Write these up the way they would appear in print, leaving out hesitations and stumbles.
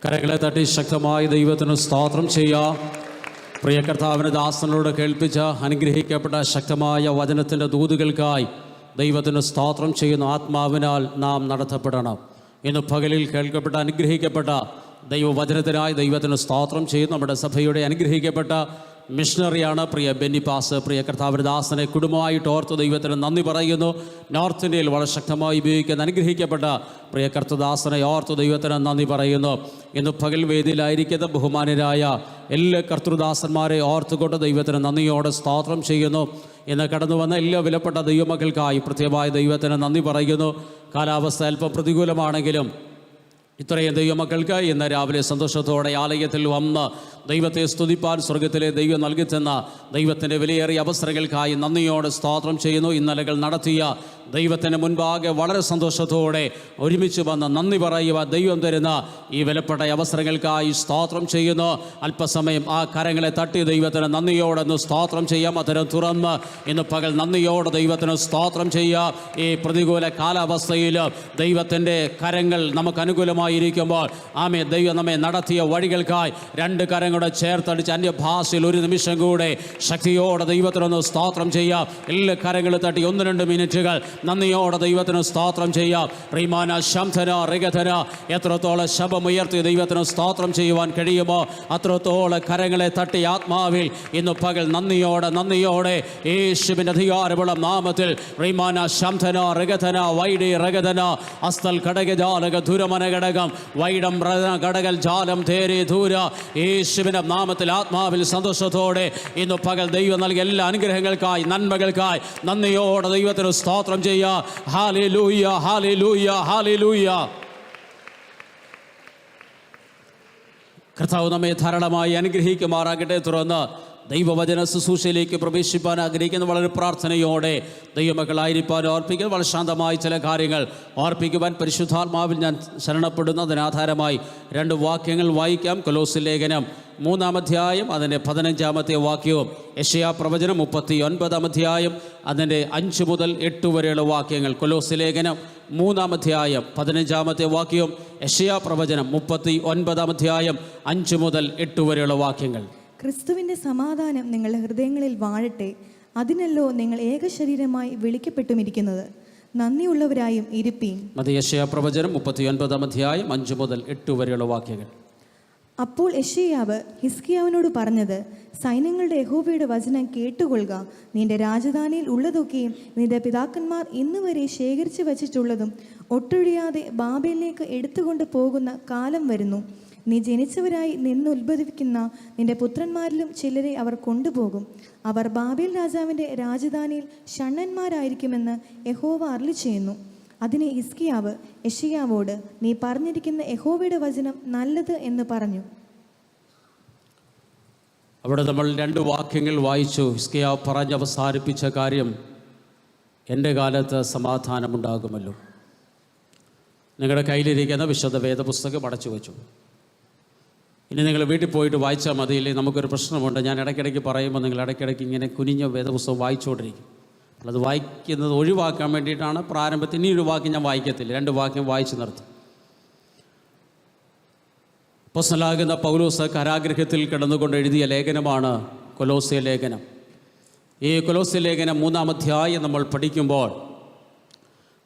കരങ്ങളെ തട്ടി ശക്തമായി ദൈവത്തിന് സ്തോത്രം ചെയ്യാം. പ്രിയ കർത്താവിൻ്റെ ദാസനോട് കേൾപ്പിച്ച അനുഗ്രഹിക്കപ്പെട്ട ശക്തമായ വചനത്തിൻ്റെ ദൂതുകൾക്കായി ദൈവത്തിന് സ്തോത്രം ചെയ്യുന്ന ആത്മാവിനാൽ നാം നടത്തപ്പെടണം. ഇന്ന് പകലിൽ കേൾക്കപ്പെട്ട അനുഗ്രഹിക്കപ്പെട്ട ദൈവവചനത്തിനായി ദൈവത്തിന് സ്തോത്രം ചെയ്യും. നമ്മുടെ സഭയുടെ അനുഗ്രഹിക്കപ്പെട്ട മിഷണറിയാണ് പ്രിയ ബെന്നി പാസ്. പ്രിയ കർത്താവിൻ്റെ ദാസനെ കുടുംബമായിട്ട് ഓർത്ത് ദൈവത്തിന് നന്ദി പറയുന്നു. നോർത്ത് ഇന്ത്യയിൽ വളരെ ശക്തമായി ഉപയോഗിക്കുന്ന അനുഗ്രഹിക്കപ്പെട്ട പ്രിയ കർത്തദാസനെ ഓർത്ത് ദൈവത്തിന് നന്ദി പറയുന്നു. ഇന്ന് പകൽ വേദിയിലായിരിക്കുന്ന ബഹുമാനരായ എല്ലാ കർത്തൃദാസന്മാരെ ഓർത്തുകൊണ്ട് ദൈവത്തിന് നന്ദിയോടെ സ്തോത്രം ചെയ്യുന്നു. ഇന്ന് കടന്നു വന്ന എല്ലാ വിലപ്പെട്ട ദൈവമക്കൾക്കായി പ്രത്യേകമായി ദൈവത്തിന് നന്ദി പറയുന്നു. കാലാവസ്ഥ അല്പം പ്രതികൂലമാണെങ്കിലും ഇത്രയും ദൈവമക്കൾക്ക് ഇന്ന് രാവിലെ സന്തോഷത്തോടെ ആലയത്തിൽ വന്ന് ദൈവത്തെ സ്തുതിപ്പാൻ സ്വർഗത്തിലെ ദൈവം നൽകിത്തന്ന ദൈവത്തിൻ്റെ വിലയേറിയ അവസരങ്ങൾക്കായി നന്ദിയോടെ സ്തോത്രം ചെയ്യുന്നു. ഇന്നലകൾ നടത്തിയ ദൈവത്തിന് മുൻപാകെ വളരെ സന്തോഷത്തോടെ ഒരുമിച്ച് വന്ന് നന്ദി പറയുക ദൈവം തരുന്ന ഈ വിലപ്പെട്ട അവസരങ്ങൾക്കായി സ്തോത്രം ചെയ്യുന്നു. അല്പസമയം ആ കരങ്ങളെ തട്ടി ദൈവത്തിന് നന്ദിയോടെ ഒന്ന് സ്തോത്രം ചെയ്യാം. അത്തരം തുറന്ന് ഇന്ന് പകൽ നന്ദിയോടെ ദൈവത്തിന് സ്തോത്രം ചെയ്യുക. ഈ പ്രതികൂല കാലാവസ്ഥയിൽ ദൈവത്തിൻ്റെ കരങ്ങൾ നമുക്ക് അനുകൂലമായിരിക്കുമ്പോൾ ആമേ ദൈവം നമ്മെ നടത്തിയ വഴികൾക്കായി രണ്ട് കരങ്ങളുടെ ചേർത്തടിച്ച് അന്യഭാഷയിൽ ഒരു നിമിഷം കൂടെ ശക്തിയോടെ ദൈവത്തിനൊന്ന് സ്തോത്രം ചെയ്യാം. എല്ലാ കരങ്ങളും തട്ടി 1-2 മിനിറ്റുകൾ നന്ദിയോടെ ദൈവത്തിന് സ്തോത്രം ചെയ്യാം. റീമാന ശംധന റിഗധന എത്രത്തോളം ശബ്ദമുയർത്തി ദൈവത്തിന് സ്തോത്രം ചെയ്യുവാൻ കഴിയുമോ അത്രത്തോളം കരങ്ങളെ തട്ടി ആത്മാവിൽ ഇന്ന് പകൽ നന്ദിയോടെ യേശുവിൻ്റെ അധികാരമുള്ള നാമത്തിൽ റീമാന ശംധന റിഗധന വൈഡി റഗധന അസ്തൽ ഘടകജാലക ദുരമന ഘടകം വൈഡം ഘടകൽ ജാലം ധേരേ ധൂര യേശുവിൻ്റെ നാമത്തിൽ ആത്മാവിൽ സന്തോഷത്തോടെ ഇന്ന് പകൽ ദൈവം നൽകിയ എല്ലാ അനുഗ്രഹങ്ങൾക്കായി നന്മകൾക്കായി നന്ദിയോടെ ദൈവത്തിന് സ്തോത്രം ചെയ്യുക. Hallelujah hallelujah hallelujah. കർത്താവ് നമ്മെ ധാരാളമായി അനുഗ്രഹിക്കുമാറാകട്ടെ. തുറന്ന് ദൈവവചന ശുശ്രൂഷയിലേക്ക് പ്രവേശിപ്പാൻ ആഗ്രഹിക്കുന്ന വളരെ പ്രാർത്ഥനയോടെ ദൈവമക്കളായിരിക്കാൻ ഓർപ്പിക്കാൻ വളരെ ശാന്തമായി ചില കാര്യങ്ങൾ ഓർപ്പിക്കുവാൻ പരിശുദ്ധാത്മാവിൽ ഞാൻ ശരണപ്പെടുന്നു. അതിനാധാരമായി 2 വാക്യങ്ങൾ വായിക്കാം. കൊലോസ്യ ലേഖനം 3-ാം അധ്യായം അതിൻ്റെ 15-ാമത്തെ വാക്യവും യെശയ്യാ പ്രവചനം 39-ാം അധ്യായം അതിൻ്റെ 5 മുതൽ 8 വരെയുള്ള വാക്യങ്ങൾ. കൊലോസ്യ ലേഖനം 3-ാം അധ്യായം 15-ാമത്തെ വാക്യവും യെശയ്യാ പ്രവചനം 39-ാം അധ്യായം 5 മുതൽ 8 വരെയുള്ള വാക്യങ്ങൾ. ക്രിസ്തുവിൻ്റെ സമാധാനം നിങ്ങളുടെ ഹൃദയങ്ങളിൽ വാഴട്ടെ. അതിനല്ലോ നിങ്ങൾ ഏകശരീരമായി വിളിക്കപ്പെട്ടുമിരിക്കുന്നത്. നന്ദിയുള്ളവരായും ഇരിപ്പീൻ. യെശയ്യാ പ്രവചനം 39-ാം അധ്യായം 5 മുതൽ 8 വരെയുള്ള വാക്യങ്ങൾ. അപ്പോൾ യെശയ്യാവ് ഹിസ്കിയാവിനോട് പറഞ്ഞത്, സൈന്യങ്ങളുടെ യഹോവയുടെ വചനം കേട്ടുകൊള്ളുക. നിന്റെ രാജധാനിയിൽ ഉള്ളതൊക്കെയും നിന്റെ പിതാക്കന്മാർ ഇന്നുവരെ ശേഖരിച്ചു വച്ചിട്ടുള്ളതും ഒട്ടൊഴിയാതെ ബാബേലിലേക്ക് എടുത്തുകൊണ്ട് പോകുന്ന കാലം വരുന്നു. നീ ജനിച്ചവരായി നിന്നുത്ഭവിക്കുന്ന നിന്റെ പുത്രന്മാരിലും ചിലരെ അവർ കൊണ്ടുപോകും. അവർ ബാബേൽ രാജാവിൻ്റെ രാജധാനിയിൽ ഷണ്ഡന്മാരായിരിക്കുമെന്ന് യഹോവ അരുളി ചെയ്യുന്നു. അതിന് ഹിസ്കിയാവ് യെശയ്യാവോട്, നീ പറഞ്ഞിരിക്കുന്ന യഹോവയുടെ വചനം നല്ലത് എന്ന് പറഞ്ഞു. അവിടെ നമ്മൾ 2 വാക്യങ്ങൾ വായിച്ചു. ഹിസ്കിയാവ് പറഞ്ഞ് അവസാനിപ്പിച്ച കാര്യം, എൻ്റെ കാലത്ത് സമാധാനമുണ്ടാകുമല്ലോ. നിങ്ങളുടെ കയ്യിലിരിക്കുന്ന വിശുദ്ധ വേദപുസ്തകം അടച്ചു വെച്ചു. ഇനി നിങ്ങൾ വീട്ടിൽ പോയിട്ട് വായിച്ചാൽ മതിയില്ലേ. നമുക്കൊരു പ്രശ്നമുണ്ട്. ഞാൻ ഇടയ്ക്കിടയ്ക്ക് പറയുമ്പോൾ നിങ്ങൾ ഇടയ്ക്കിടയ്ക്ക് ഇങ്ങനെ കുനിഞ്ഞ വേദപുസ്തകം വായിച്ചുകൊണ്ടിരിക്കും. അത് വായിക്കുന്നത് ഒഴിവാക്കാൻ വേണ്ടിയിട്ടാണ് പ്രാരംഭത്തിൽ ഇനി ഒരു വാക്യം ഞാൻ വായിക്കത്തില്ല, 2 വാക്യം വായിച്ചു നിർത്തും. അപ്പോസ്തലനാകുന്ന പൗലോസ് കാരാഗൃഹത്തിൽ കിടന്നുകൊണ്ട് എഴുതിയ ലേഖനമാണ് കൊലോസ്യ ലേഖനം. ഈ കൊലോസ്യ ലേഖനം 3-ാം അധ്യായം നമ്മൾ പഠിക്കുമ്പോൾ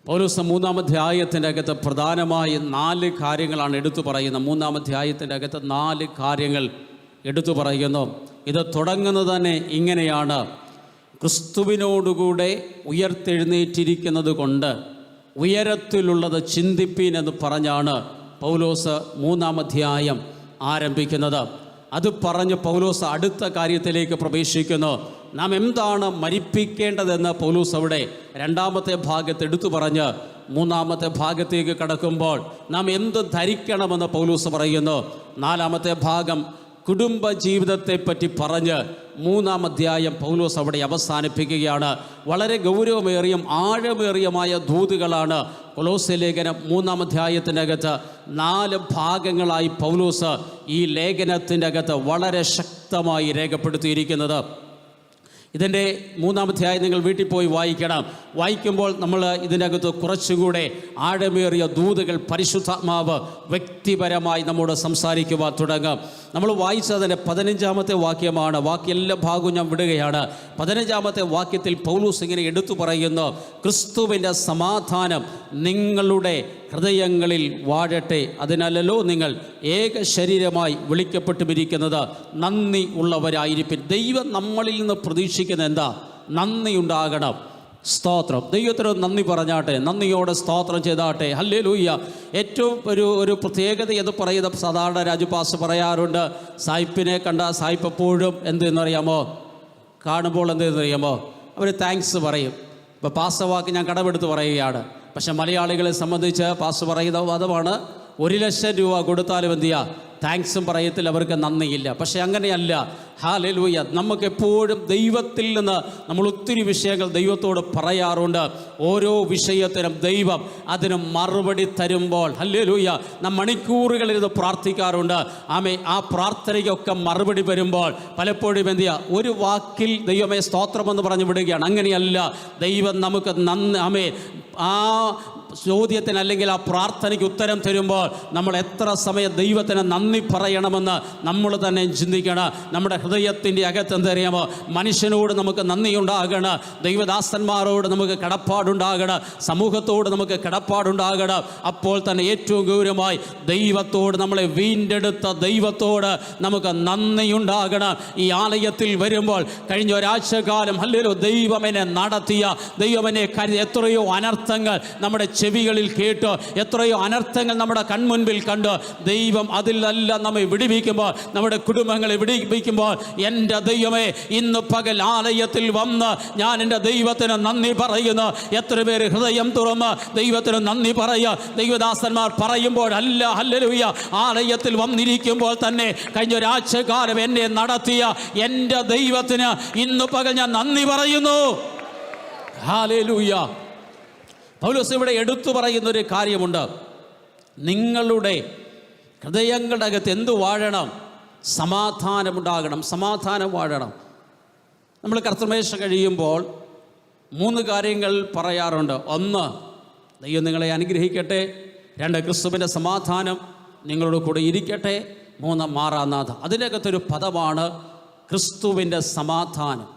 പൗലോസ് 3-ാം അധ്യായത്തിൻ്റെ അകത്ത് പ്രധാനമായി 4 കാര്യങ്ങളാണ് എടുത്തു പറയുന്നത്. 3-ാം അധ്യായത്തിൻ്റെ അകത്ത് 4 കാര്യങ്ങൾ എടുത്തു പറയുന്നു. ഇത് തുടങ്ങുന്നത് തന്നെ ഇങ്ങനെയാണ്: ക്രിസ്തുവിനോടുകൂടെ ഉയർത്തെഴുന്നേറ്റിരിക്കുന്നത് കൊണ്ട് ഉയരത്തിലുള്ളത് ചിന്തിപ്പീൻ എന്ന് പറഞ്ഞാണ് പൗലോസ് 3-ാം അധ്യായം ആരംഭിക്കുന്നത്. അത് പറഞ്ഞ് പൗലോസ് അടുത്ത കാര്യത്തിലേക്ക് പ്രവേശിക്കുന്നു. നാം എന്താണ് മരിപ്പിക്കേണ്ടതെന്ന് പൗലോസ് അവിടെ 2-ാമത്തെ ഭാഗത്ത് എടുത്തു പറഞ്ഞ് 3-ാമത്തെ ഭാഗത്തേക്ക് കടക്കുമ്പോൾ നാം എന്ത് ധരിക്കണമെന്ന് പൗലോസ് പറയുന്നു. 4-ാമത്തെ ഭാഗം കുടുംബ ജീവിതത്തെപ്പറ്റി പറഞ്ഞ് 3-ാം അധ്യായം പൗലോസ് അവിടെ അവസാനിപ്പിക്കുകയാണ്. വളരെ ഗൗരവമേറിയും ആഴമേറിയമായ ദൂതുകളാണ് കൊലോസ്യ ലേഖനം 3-ാം അധ്യായത്തിൻ്റെ അകത്ത് 4 ഭാഗങ്ങളായി പൗലോസ് ഈ ലേഖനത്തിൻ്റെ അകത്ത് വളരെ ശക്തമായി രേഖപ്പെടുത്തിയിരിക്കുന്നത്. ഇതിൻ്റെ 3-ാം അധ്യായം നിങ്ങൾ വീട്ടിൽ പോയി വായിക്കണം. വായിക്കുമ്പോൾ നമ്മൾ ഇതിനകത്ത് കുറച്ചുകൂടെ ആഴമേറിയ ദൂതുകൾ പരിശുദ്ധാത്മാവ് വ്യക്തിപരമായി നമ്മോട് സംസാരിക്കുവാൻ തുടങ്ങും. നമ്മൾ വായിച്ചതിൻ്റെ 15-ാമത്തെ വാക്യമാണ്. ബാക്കി എല്ലാ ഭാഗവും ഞാൻ വിടുകയാണ്. 15-ാമത്തെ വാക്യത്തിൽ പൗലോസ് ഇങ്ങനെ എടുത്തു പറയുന്നു, ക്രിസ്തുവിൻ്റെ സമാധാനം നിങ്ങളുടെ ഹൃദയങ്ങളിൽ വാഴട്ടെ, അതിനല്ലോ നിങ്ങൾ ഏക ശരീരമായി വിളിക്കപ്പെട്ടുമിരിക്കുന്നത് നന്ദി ഉള്ളവരായിരിക്കും. ദൈവം നമ്മളിൽ നിന്ന് പ്രതീക്ഷിക്കുന്നത് എന്താ? നന്ദി ഉണ്ടാകണം. സ്തോത്രം. ദൈവത്തിന് നന്ദി പറഞ്ഞാട്ടെ, നന്ദിയോടെ സ്തോത്രം ചെയ്താട്ടെ. ഹല്ലേലൂയ. ഏറ്റവും ഒരു പ്രത്യേകത എന്ന് പറയുന്ന സാധാരണ രാജുപാസ് പറയാറുണ്ട്, സായിപ്പിനെ കണ്ട സായിപ്പ് എപ്പോഴും എന്തെന്നറിയാമോ, കാണുമ്പോൾ എന്തെന്നറിയാമോ, അവർ താങ്ക്സ് പറയും. ഇപ്പോൾ പാസവാക്ക് ഞാൻ കടമെടുത്ത് പറയുകയാണ്. പക്ഷെ മലയാളികളെ സംബന്ധിച്ച് പാസ് പറയുന്ന വാദമാണ്, 1,00,000 രൂപ കൊടുത്താലും എന്ത് ചെയ്യുക, താങ്ക്സും പറയത്തിൽ അവർക്ക് നന്ദിയില്ല. പക്ഷെ അങ്ങനെയല്ല. ഹല്ലേലൂയ. നമുക്കെപ്പോഴും ദൈവത്തിൽ നിന്ന് നമ്മൾ ഒത്തിരി വിഷയങ്ങൾ ദൈവത്തോട് പറയാറുണ്ട്. ഓരോ വിഷയത്തിനും ദൈവം അതിന് മറുപടി തരുമ്പോൾ ഹല്ലേലൂയ നാം മണിക്കൂറുകളിരുന്ന് പ്രാർത്ഥിക്കാറുണ്ട്. ആ പ്രാർത്ഥനയ്ക്കൊക്കെ മറുപടി വരുമ്പോൾ പലപ്പോഴും എന്ത് ചെയ്യുക, ഒരു വാക്കിൽ ദൈവമേ സ്തോത്രമെന്ന് പറഞ്ഞു വിടുകയാണ്. അങ്ങനെയല്ല. ദൈവം നമുക്ക് ആ ചോദ്യത്തിന് അല്ലെങ്കിൽ ആ പ്രാർത്ഥനയ്ക്ക് ഉത്തരം തരുമ്പോൾ നമ്മൾ എത്ര സമയം ദൈവത്തിന് നന്ദി പറയണമെന്ന് നമ്മൾ തന്നെ ചിന്തിക്കണം. നമ്മുടെ ഹൃദയത്തിൻ്റെ അകത്ത് എന്തറിയാമോ, മനുഷ്യനോട് നമുക്ക് നന്ദിയുണ്ടാകണം, ദൈവദാസന്മാരോട് നമുക്ക് കടപ്പാടുണ്ടാകണം, സമൂഹത്തോട് നമുക്ക് കടപ്പാടുണ്ടാകണം. അപ്പോൾ തന്നെ ഏറ്റവും ഗൗരവമായി ദൈവത്തോട്, നമ്മളെ വീണ്ടെടുത്ത ദൈവത്തോട് നമുക്ക് നന്ദിയുണ്ടാകണം. ഈ ആലയത്തിൽ വരുമ്പോൾ കഴിഞ്ഞ ഒരാഴ്ചക്കാലം ഹല്ലേലൂയ ദൈവമെന്നെ നടത്തിയ, ദൈവമെന്നെ എത്രയോ അനർത്ഥങ്ങൾ നമ്മുടെ ചെവികളിൽ കേട്ട്, എത്രയോ അനർത്ഥങ്ങൾ നമ്മുടെ കൺമുൻപിൽ കണ്ട്, ദൈവം അതിലെല്ലാം നമ്മെ വിടുവിക്കുമ്പോൾ, നമ്മുടെ കുടുംബങ്ങളെ വിടുവിക്കുമ്പോൾ, എൻ്റെ ദൈവമേ ഇന്ന് പകൽ ആലയത്തിൽ വന്ന് ഞാൻ എൻ്റെ ദൈവത്തിന് നന്ദി പറയുന്നു. എത്ര പേര് ഹൃദയം തുറന്ന് ദൈവത്തിന് നന്ദി പറയുക. ദൈവദാസന്മാർ പറയുമ്പോൾ അല്ല, ഹല്ലേലൂയ, ആലയത്തിൽ വന്നിരിക്കുമ്പോൾ തന്നെ കഴിഞ്ഞ ഒരാഴ്ചക്കാലം എന്നെ നടത്തിയ എൻ്റെ ദൈവത്തിന് ഇന്ന് പകൽ ഞാൻ നന്ദി പറയുന്നു. ഹല്ലേലൂയ. പൗലോസ് ഇവിടെ എടുത്തു പറയുന്നൊരു കാര്യമുണ്ട്. നിങ്ങളുടെ ഹൃദയങ്ങളുടെ അകത്ത് എന്ത് വാഴണം? സമാധാനമുണ്ടാകണം. സമാധാനം വാഴണം. നമ്മൾ കർത്തൃമേശ കഴിയുമ്പോൾ 3 കാര്യങ്ങൾ പറയാറുണ്ട്. 1, ദൈവം നിങ്ങളെ അനുഗ്രഹിക്കട്ടെ. 2, ക്രിസ്തുവിൻ്റെ സമാധാനം നിങ്ങളുടെ കൂടെ ഇരിക്കട്ടെ. 3, മാറാനാഥ. അതിനകത്തൊരു പദമാണ് ക്രിസ്തുവിൻ്റെ സമാധാനം.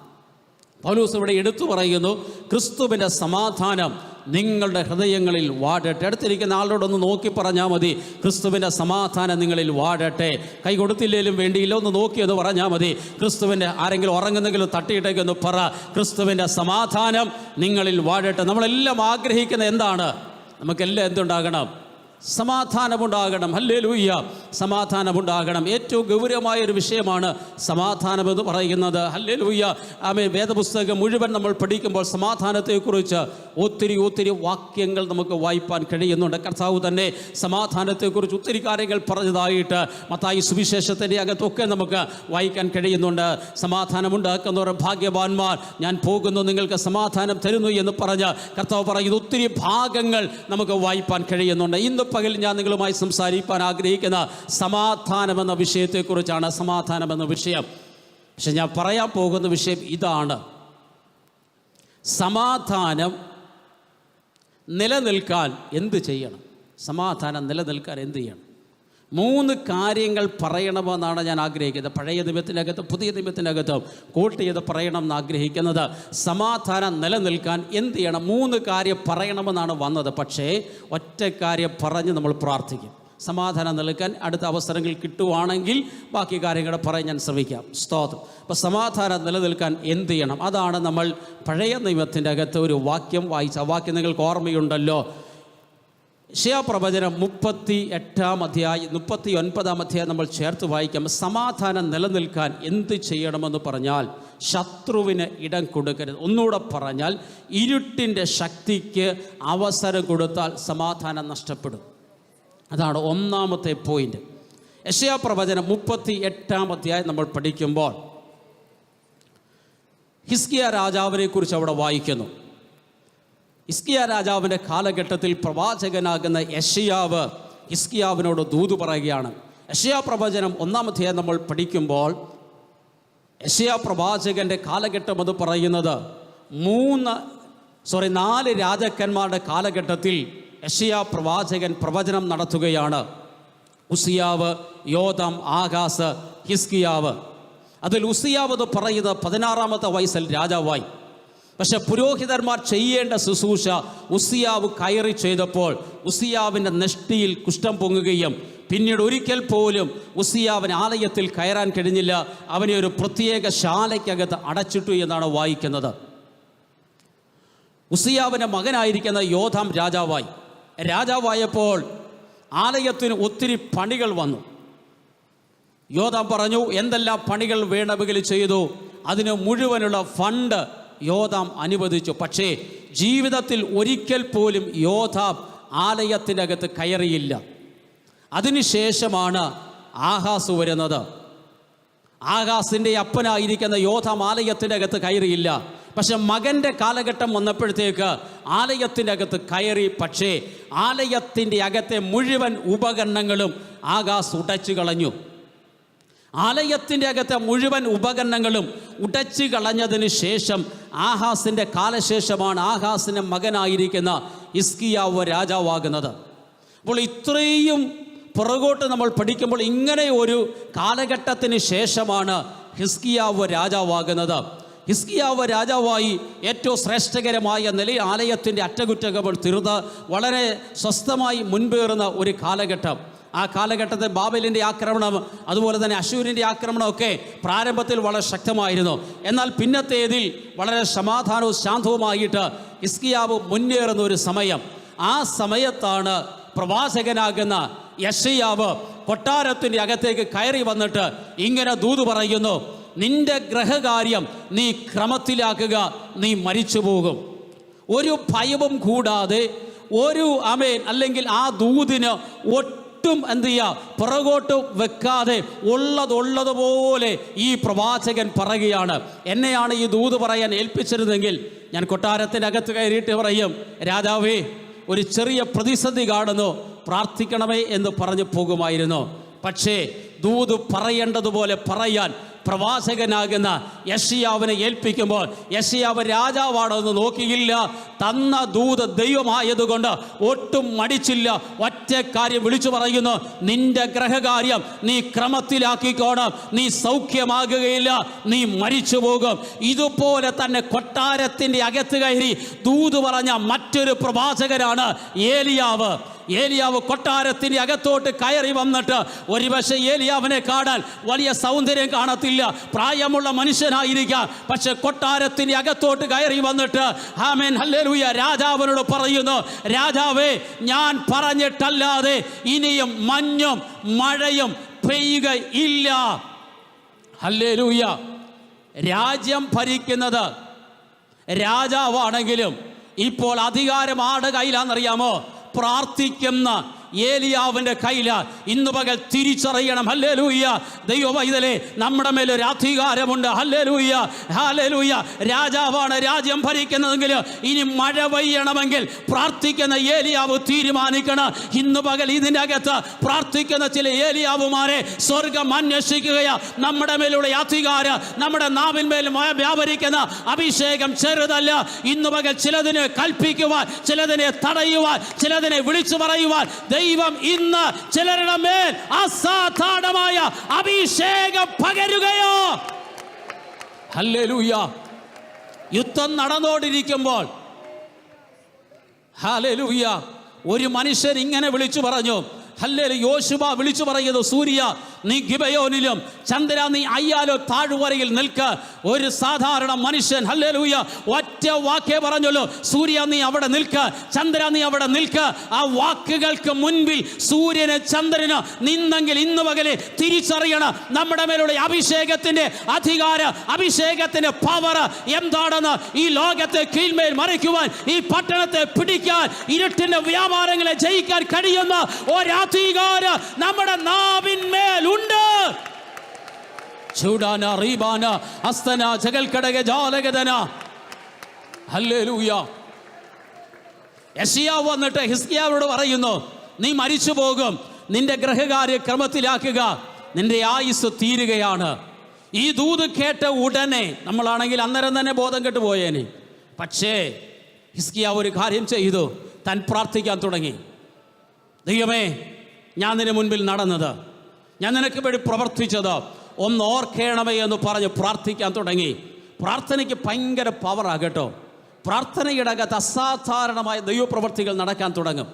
പൗലോസ് ഇവിടെ എടുത്തു പറയുന്നു, ക്രിസ്തുവിൻ്റെ സമാധാനം നിങ്ങളുടെ ഹൃദയങ്ങളിൽ വാഴട്ടെ. അടുത്തിരിക്കുന്ന ആളോടൊന്ന് നോക്കി പറഞ്ഞാൽ മതി, ക്രിസ്തുവിൻ്റെ സമാധാനം നിങ്ങളിൽ വാഴട്ടെ. കൈ കൊടുത്തില്ലേലും വേണ്ടിയില്ല, ഒന്ന് നോക്കിയെന്ന് പറഞ്ഞാൽ മതി. ക്രിസ്തുവിൻ്റെ, ആരെങ്കിലും ഉറങ്ങുന്നെങ്കിലും തട്ടിയിട്ടേക്കൊന്ന് പറ, ക്രിസ്തുവിൻ്റെ സമാധാനം നിങ്ങളിൽ വാഴട്ടെ. നമ്മളെല്ലാം ആഗ്രഹിക്കുന്നത് എന്താണ്? നമുക്കെല്ലാം എന്തുണ്ടാകണം? സമാധാനമുണ്ടാകണം. ഹല്ലേലൂയ. സമാധാനമുണ്ടാകണം. ഏറ്റവും ഗൗരവമായൊരു വിഷയമാണ് സമാധാനമെന്ന് പറയുന്നത്. ഹല്ലേലൂയ. വേദപുസ്തകം മുഴുവൻ നമ്മൾ പഠിക്കുമ്പോൾ സമാധാനത്തെക്കുറിച്ച് ഒത്തിരി വാക്യങ്ങൾ നമുക്ക് വായിപ്പാൻ കഴിയുന്നുണ്ട്. കർത്താവ് തന്നെ സമാധാനത്തെക്കുറിച്ച് ഒത്തിരി കാര്യങ്ങൾ പറഞ്ഞതായിട്ട് മത്തായി സുവിശേഷത്തിൻ്റെ അകത്തൊക്കെ നമുക്ക് വായിക്കാൻ കഴിയുന്നുണ്ട്. സമാധാനമുണ്ടാക്കുന്നവർ ഭാഗ്യവാന്മാർ, ഞാൻ പോകുന്നു നിങ്ങൾക്ക് സമാധാനം തരുന്നു എന്ന് പറഞ്ഞ് കർത്താവ് പറയുന്നത് ഒത്തിരി ഭാഗങ്ങൾ നമുക്ക് വായിപ്പാൻ കഴിയുന്നുണ്ട്. ഇന്ന് പകൽ ഞാൻ നിങ്ങളുമായി സംസാരിക്കാൻ ആഗ്രഹിക്കുന്ന സമാധാനമെന്ന വിഷയത്തെക്കുറിച്ചാണ്. സമാധാനമെന്ന വിഷയം. പക്ഷെ ഞാൻ പറയാൻ പോകുന്ന വിഷയം ഇതാണ്. സമാധാനം നിലനിൽക്കാൻ എന്ത് ചെയ്യണം? സമാധാനം നിലനിൽക്കാൻ എന്ത് ചെയ്യണം? 3 കാര്യങ്ങൾ പറയണമെന്നാണ് ഞാൻ ആഗ്രഹിക്കുന്നത്. പഴയ നിയമത്തിനകത്തും പുതിയ നിയമത്തിനകത്തും കോട്ട് ചെയ്ത് പറയണം എന്ന് ആഗ്രഹിക്കുന്നത്. സമാധാനം നിലനിൽക്കാൻ എന്ത് ചെയ്യണം? 3 കാര്യം പറയണമെന്നാണ് വന്നത്. പക്ഷേ ഒറ്റ കാര്യം പറഞ്ഞ് നമ്മൾ പ്രാർത്ഥിക്കും. സമാധാനം നിലനിൽക്കാൻ അടുത്ത അവസരങ്ങൾ കിട്ടുവാണെങ്കിൽ ബാക്കി കാര്യങ്ങൾ പറയാൻ ഞാൻ ശ്രമിക്കാം. സ്തോത്രം. അപ്പോൾ സമാധാനം നിലനിൽക്കാൻ എന്ത് ചെയ്യണം? അതാണ് നമ്മൾ പഴയ നിയമത്തിൻ്റെ അകത്ത് ഒരു വാക്യം വായിച്ച. ആ വാക്യം നിങ്ങൾക്ക് ഓർമ്മയുണ്ടല്ലോ. യെശയ്യാ പ്രവചനം 38-ാം അധ്യായം 39-ാം അധ്യായം നമ്മൾ ചേർത്ത് വായിക്കാം. സമാധാനം നിലനിൽക്കാൻ എന്ത് ചെയ്യണമെന്ന് പറഞ്ഞാൽ ശത്രുവിന് ഇടം കൊടുക്കരുത്. ഒന്നുകൂടെ പറഞ്ഞാൽ ഇരുട്ടിൻ്റെ ശക്തിക്ക് അവസരം കൊടുത്താൽ സമാധാനം നഷ്ടപ്പെടും. അതാണ് 1-ാമത്തെ പോയിന്റ്. യെശയ്യാ പ്രവചനം 38-ാം അധ്യായം നമ്മൾ പഠിക്കുമ്പോൾ ഹിസ്കിയ രാജാവിനെ കുറിച്ച് അവിടെ വായിക്കുന്നു. ഹിസ്കിയ രാജാവിൻ്റെ കാലഘട്ടത്തിൽ പ്രവാചകനാകുന്ന യെശയ്യാവ് ഹിസ്കിയാവിനോട് ദൂത് പറയുകയാണ്. യെശയ്യാ പ്രവചനം 1-ാം അധ്യായം നമ്മൾ പഠിക്കുമ്പോൾ യെശയ്യാ പ്രവാചകൻ്റെ കാലഘട്ടം എന്ന് പറയുന്നത് 4 രാജാക്കന്മാരുടെ കാലഘട്ടത്തിൽ യെശയ്യാ പ്രവാചകൻ പ്രവചനം നടത്തുകയാണ്. ഉസിയാവ്, യോഥാം, ആഹാസ്, ഹിസ്കിയാവ്. അതിൽ ഉസിയാവ് എന്ന് പറയുന്നത് 16-ാമത്തെ വയസ്സിൽ രാജാവായി. പക്ഷെ പുരോഹിതന്മാർ ചെയ്യേണ്ട ശുശ്രൂഷ ഉസിയാവ് കയറി ചെയ്തപ്പോൾ ഉസിയാവിൻ്റെ നെഷ്ടിയിൽ കുഷ്ഠം പൊങ്ങുകയും പിന്നീട് ഒരിക്കൽ പോലും ഉസിയാവിന് ആലയത്തിൽ കയറാൻ കഴിഞ്ഞില്ല. അവനെ ഒരു പ്രത്യേക ശാലയ്ക്കകത്ത് അടച്ചിട്ടു എന്നാണ് വായിക്കുന്നത്. ഉസിയാവിൻ്റെ മകനായിരിക്കുന്ന യോഥാം രാജാവായപ്പോൾ ആലയത്തിന് ഒത്തിരി പണികൾ വന്നു. യോഥാം പറഞ്ഞു, എന്തെല്ലാം പണികൾ വേണമെങ്കിൽ ചെയ്തു. അതിന് മുഴുവനുള്ള ഫണ്ട് യോഥാം അനുവദിച്ചു. പക്ഷേ ജീവിതത്തിൽ ഒരിക്കൽ പോലും യോഥാം ആലയത്തിനകത്ത് കയറിയില്ല. അതിനുശേഷമാണ് ആഹാസ് വരുന്നത്. ആഹാസിൻ്റെ അപ്പനായിരിക്കുന്ന യോഥാം ആലയത്തിൻ്റെ അകത്ത് കയറിയില്ല. പക്ഷെ മകൻ്റെ കാലഘട്ടം വന്നപ്പോഴത്തേക്ക് ആലയത്തിൻ്റെ അകത്ത് കയറി. പക്ഷേ ആലയത്തിൻ്റെ അകത്തെ മുഴുവൻ ഉപകരണങ്ങളും ആഹാസ് ഉടച്ചു കളഞ്ഞു. ആലയത്തിൻ്റെ അകത്തെ മുഴുവൻ ഉപകരണങ്ങളും ഉടച്ചു കളഞ്ഞതിന് ശേഷം ആഹാസിൻ്റെ കാലശേഷമാണ് ആഹാസിൻ്റെ മകനായിരിക്കുന്ന ഹിസ്കിയാവ് രാജാവാകുന്നത്. അപ്പോൾ ഇത്രയും പുറകോട്ട് നമ്മൾ പഠിക്കുമ്പോൾ ഇങ്ങനെ ഒരു കാലഘട്ടത്തിന് ശേഷമാണ് ഹിസ്കിയാവ് രാജാവാകുന്നത്. ഹിസ്കിയാവ് രാജാവായി ഏറ്റവും ശ്രേഷ്ഠകരമായ നിലയിൽ ആലയത്തിൻ്റെ അറ്റകുറ്റകൾ തീർത്ത് വളരെ സ്വസ്ഥമായി മുൻപേറുന്ന ഒരു കാലഘട്ടം. ആ കാലഘട്ടത്തിൽ ബാബേലിൻ്റെ ആക്രമണം, അതുപോലെ തന്നെ അശൂരിൻ്റെ ആക്രമണമൊക്കെ പ്രാരംഭത്തിൽ വളരെ ശക്തമായിരുന്നു. എന്നാൽ പിന്നത്തേതിൽ വളരെ സമാധാനവും ശാന്തവുമായിട്ട് ഹിസ്കിയാവ് മുന്നേറുന്ന ഒരു സമയം. ആ സമയത്താണ് പ്രവാചകനാകുന്ന യെശയ്യാവ് കൊട്ടാരത്തിൻ്റെ അകത്തേക്ക് കയറി വന്നിട്ട് ഇങ്ങനെ ദൂത് പറയുന്നു, നിന്റെ ഗ്രഹകാര്യം നീ ക്രമത്തിലാക്കുക, നീ മരിച്ചു പോകും. ഒരു ഭയവും കൂടാതെ ഒരു അല്ലെങ്കിൽ ആ ദൂതിന് ഒട്ടും എന്ത് ചെയ്യുക, പുറകോട്ട് വെക്കാതെ ഉള്ളതുപോലെ ഈ പ്രവാചകൻ പറയുകയാണ്. എന്നെയാണ് ഈ ദൂത് പറയാൻ ഏൽപ്പിച്ചിരുന്നെങ്കിൽ ഞാൻ കൊട്ടാരത്തിനകത്ത് കയറിയിട്ട് പറയും, രാജാവേ ഒരു ചെറിയ പ്രതിസന്ധി കാണുന്നു, പ്രാർത്ഥിക്കണമേ എന്ന് പറഞ്ഞു പോകുമായിരുന്നു. പക്ഷേ ദൂത് പറയേണ്ടതുപോലെ പറയാൻ പ്രവാചകനാകുന്ന യെശയ്യാവിനെ ഏൽപ്പിക്കുമ്പോൾ യെശയ്യാവ് രാജാവാണെന്ന് നോക്കിയില്ല. തന്ന ദൂത് ദൈവമായതുകൊണ്ട് ഒട്ടും മടിച്ചില്ല. ഒറ്റ കാര്യം വിളിച്ചു പറയുന്നു, നിന്റെ ഗ്രഹകാര്യം നീ ക്രമത്തിലാക്കിക്കോണം, നീ സൗഖ്യമാകുകയില്ല, നീ മരിച്ചു പോകും. ഇതുപോലെ തന്നെ കൊട്ടാരത്തിൻ്റെ അകത്ത് കയറി ദൂത് പറഞ്ഞ മറ്റൊരു പ്രവാചകനാണ് ഏലിയാവ്. കൊട്ടാരത്തിൻ്റെ അകത്തോട്ട് കയറി വന്നിട്ട് ഒരുപക്ഷെ ഏലിയാവിനെ കാണാൻ വലിയ സൗന്ദര്യം കാണത്തില്ല, പ്രായമുള്ള മനുഷ്യനായിരിക്കാം. പക്ഷെ കൊട്ടാരത്തിൻ്റെ അകത്തോട്ട് കയറി വന്നിട്ട് ആമേൻ ഹല്ലേലൂയ രാജാവിനോട് പറയുന്നു, രാജാവേ ഞാൻ പറഞ്ഞിട്ടല്ലാതെ ഇനിയും മഞ്ഞും മഴയും പെയ്യുകയില്ല. ഹല്ലേലൂയ. രാജ്യം ഭരിക്കുന്നത് രാജാവാണെങ്കിലും ഇപ്പോൾ അധികാരം ആരുടെ കയ്യിലാണെന്നറിയാമോ? പ്രാർത്ഥിക്കുന്ന ഏലിയാവിൻ്റെ കയ്യില. ഇന്നു പകൽ തിരിച്ചറിയണം. ഹല്ലേലൂയ. ദൈവവൈതലേ, നമ്മുടെ മേലൊരു അധികാരമുണ്ട്. Hallelujah, hallelujah. രാജാവാണ് രാജ്യം ഭരിക്കുന്നതെങ്കിൽ ഇനി മഴ പെയ്യണമെങ്കിൽ പ്രാർത്ഥിക്കുന്ന ഏലിയാവ് തീരുമാനിക്കണം. ഇന്നു പകൽ ഇതിൻ്റെ അകത്ത് പ്രാർത്ഥിക്കുന്ന ചില ഏലിയാവുമാരെ സ്വർഗം അന്വേഷിക്കുകയാ. നമ്മുടെ മേലുള്ള അധികാരം, നമ്മുടെ നാവിന്മേൽ വ്യാപരിക്കുന്ന അഭിഷേകം ചെറുതല്ല. ഇന്നു പകൽ ചിലതിനെ കൽപ്പിക്കുവാൻ, ചിലതിനെ തടയുവാൻ, ചിലതിനെ വിളിച്ചു പറയുവാൻ ദൈവം ഇന്ന് ചിലരുടെ മേൽ അസാധാരണമായ അഭിഷേകം പകരുകയോ. ഹല്ലേലൂയ. യുദ്ധം നടന്നുകൊണ്ടിരിക്കുമ്പോൾ ഹല്ലേലൂയ ഒരു മനുഷ്യൻ ഇങ്ങനെ വിളിച്ചു പറഞ്ഞു. ഹല്ലേലൂയ. യോശുവ വിളിച്ചു പറയുന്നു, സൂര്യ നീ ഗിബയോനിലും ചന്ദ്ര നീ അയ്യാലോ താഴ്വരയിൽ നിൽക്ക്. ഒരു സാധാരണ മനുഷ്യൻ ഹല്ലേലൂയ ഒറ്റ വാക്കേ പറഞ്ഞുള്ളൂ, സൂര്യ നീ അവിടെ നിൽക്ക്, ചന്ദ്ര നീ അവിടെ നിൽക്ക്. ആ വാക്കുകൾക്ക് മുൻപിൽ സൂര്യന് ചന്ദ്രന് നിന്നെങ്കിൽ ഇന്ന് പകലെ തിരിച്ചറിയണം നമ്മുടെ മേലുള്ള അഭിഷേകത്തിന്റെ അധികാരം, അഭിഷേകത്തിന്റെ പവർ എന്താണെന്ന്. ഈ ലോകത്തെ കീഴ്മേൽ മറിക്കുവാൻ, ഈ പട്ടണത്തെ പിടിക്കാൻ, ഇരുട്ടിന്റെ വ്യാപാരങ്ങളെ ജയിക്കാൻ കഴിയുന്ന ഒരധികാരം നമ്മുടെ നാവിന്മേൽ ഉണ്ട്. ചൂടാന റീബാന അസ്തന ജഗൽക്കടക ജാലകദന. ഹല്ലേലൂയ. യെശയ്യാവ് വന്നിട്ട് ഹിസ്കിയാവിനോട് പറയുന്നു, നീ മരിച്ചു പോകും, നിന്റെ ഗ്രഹകാര്യ ക്രമത്തിലാക്കുക, നിന്റെ ആയുസ് തീരുകയാണ്. ഈ ദൂത് കേട്ട ഉടനെ നമ്മളാണെങ്കിൽ അന്നേരം തന്നെ ബോധം കെട്ട് പോയേനെ. പക്ഷേ ഹിസ്കിയാവ് ഒരു കാര്യം ചെയ്തു, താൻ പ്രാർത്ഥിക്കാൻ തുടങ്ങി. ദൈവമേ, ഞാൻ നിന്റെ മുൻപിൽ നടന്നത്, ഞാൻ നിനക്ക് വേണ്ടി പ്രവർത്തിച്ചത് ഒന്ന് ഓർക്കണമേ എന്ന് പറഞ്ഞ് പ്രാർത്ഥിക്കാൻ തുടങ്ങി. പ്രാർത്ഥനയ്ക്ക് ഭയങ്കര പവറാകട്ടോ. പ്രാർത്ഥനയുടെ അകത്ത് അസാധാരണമായ ദൈവപ്രവർത്തികൾ നടക്കാൻ തുടങ്ങും.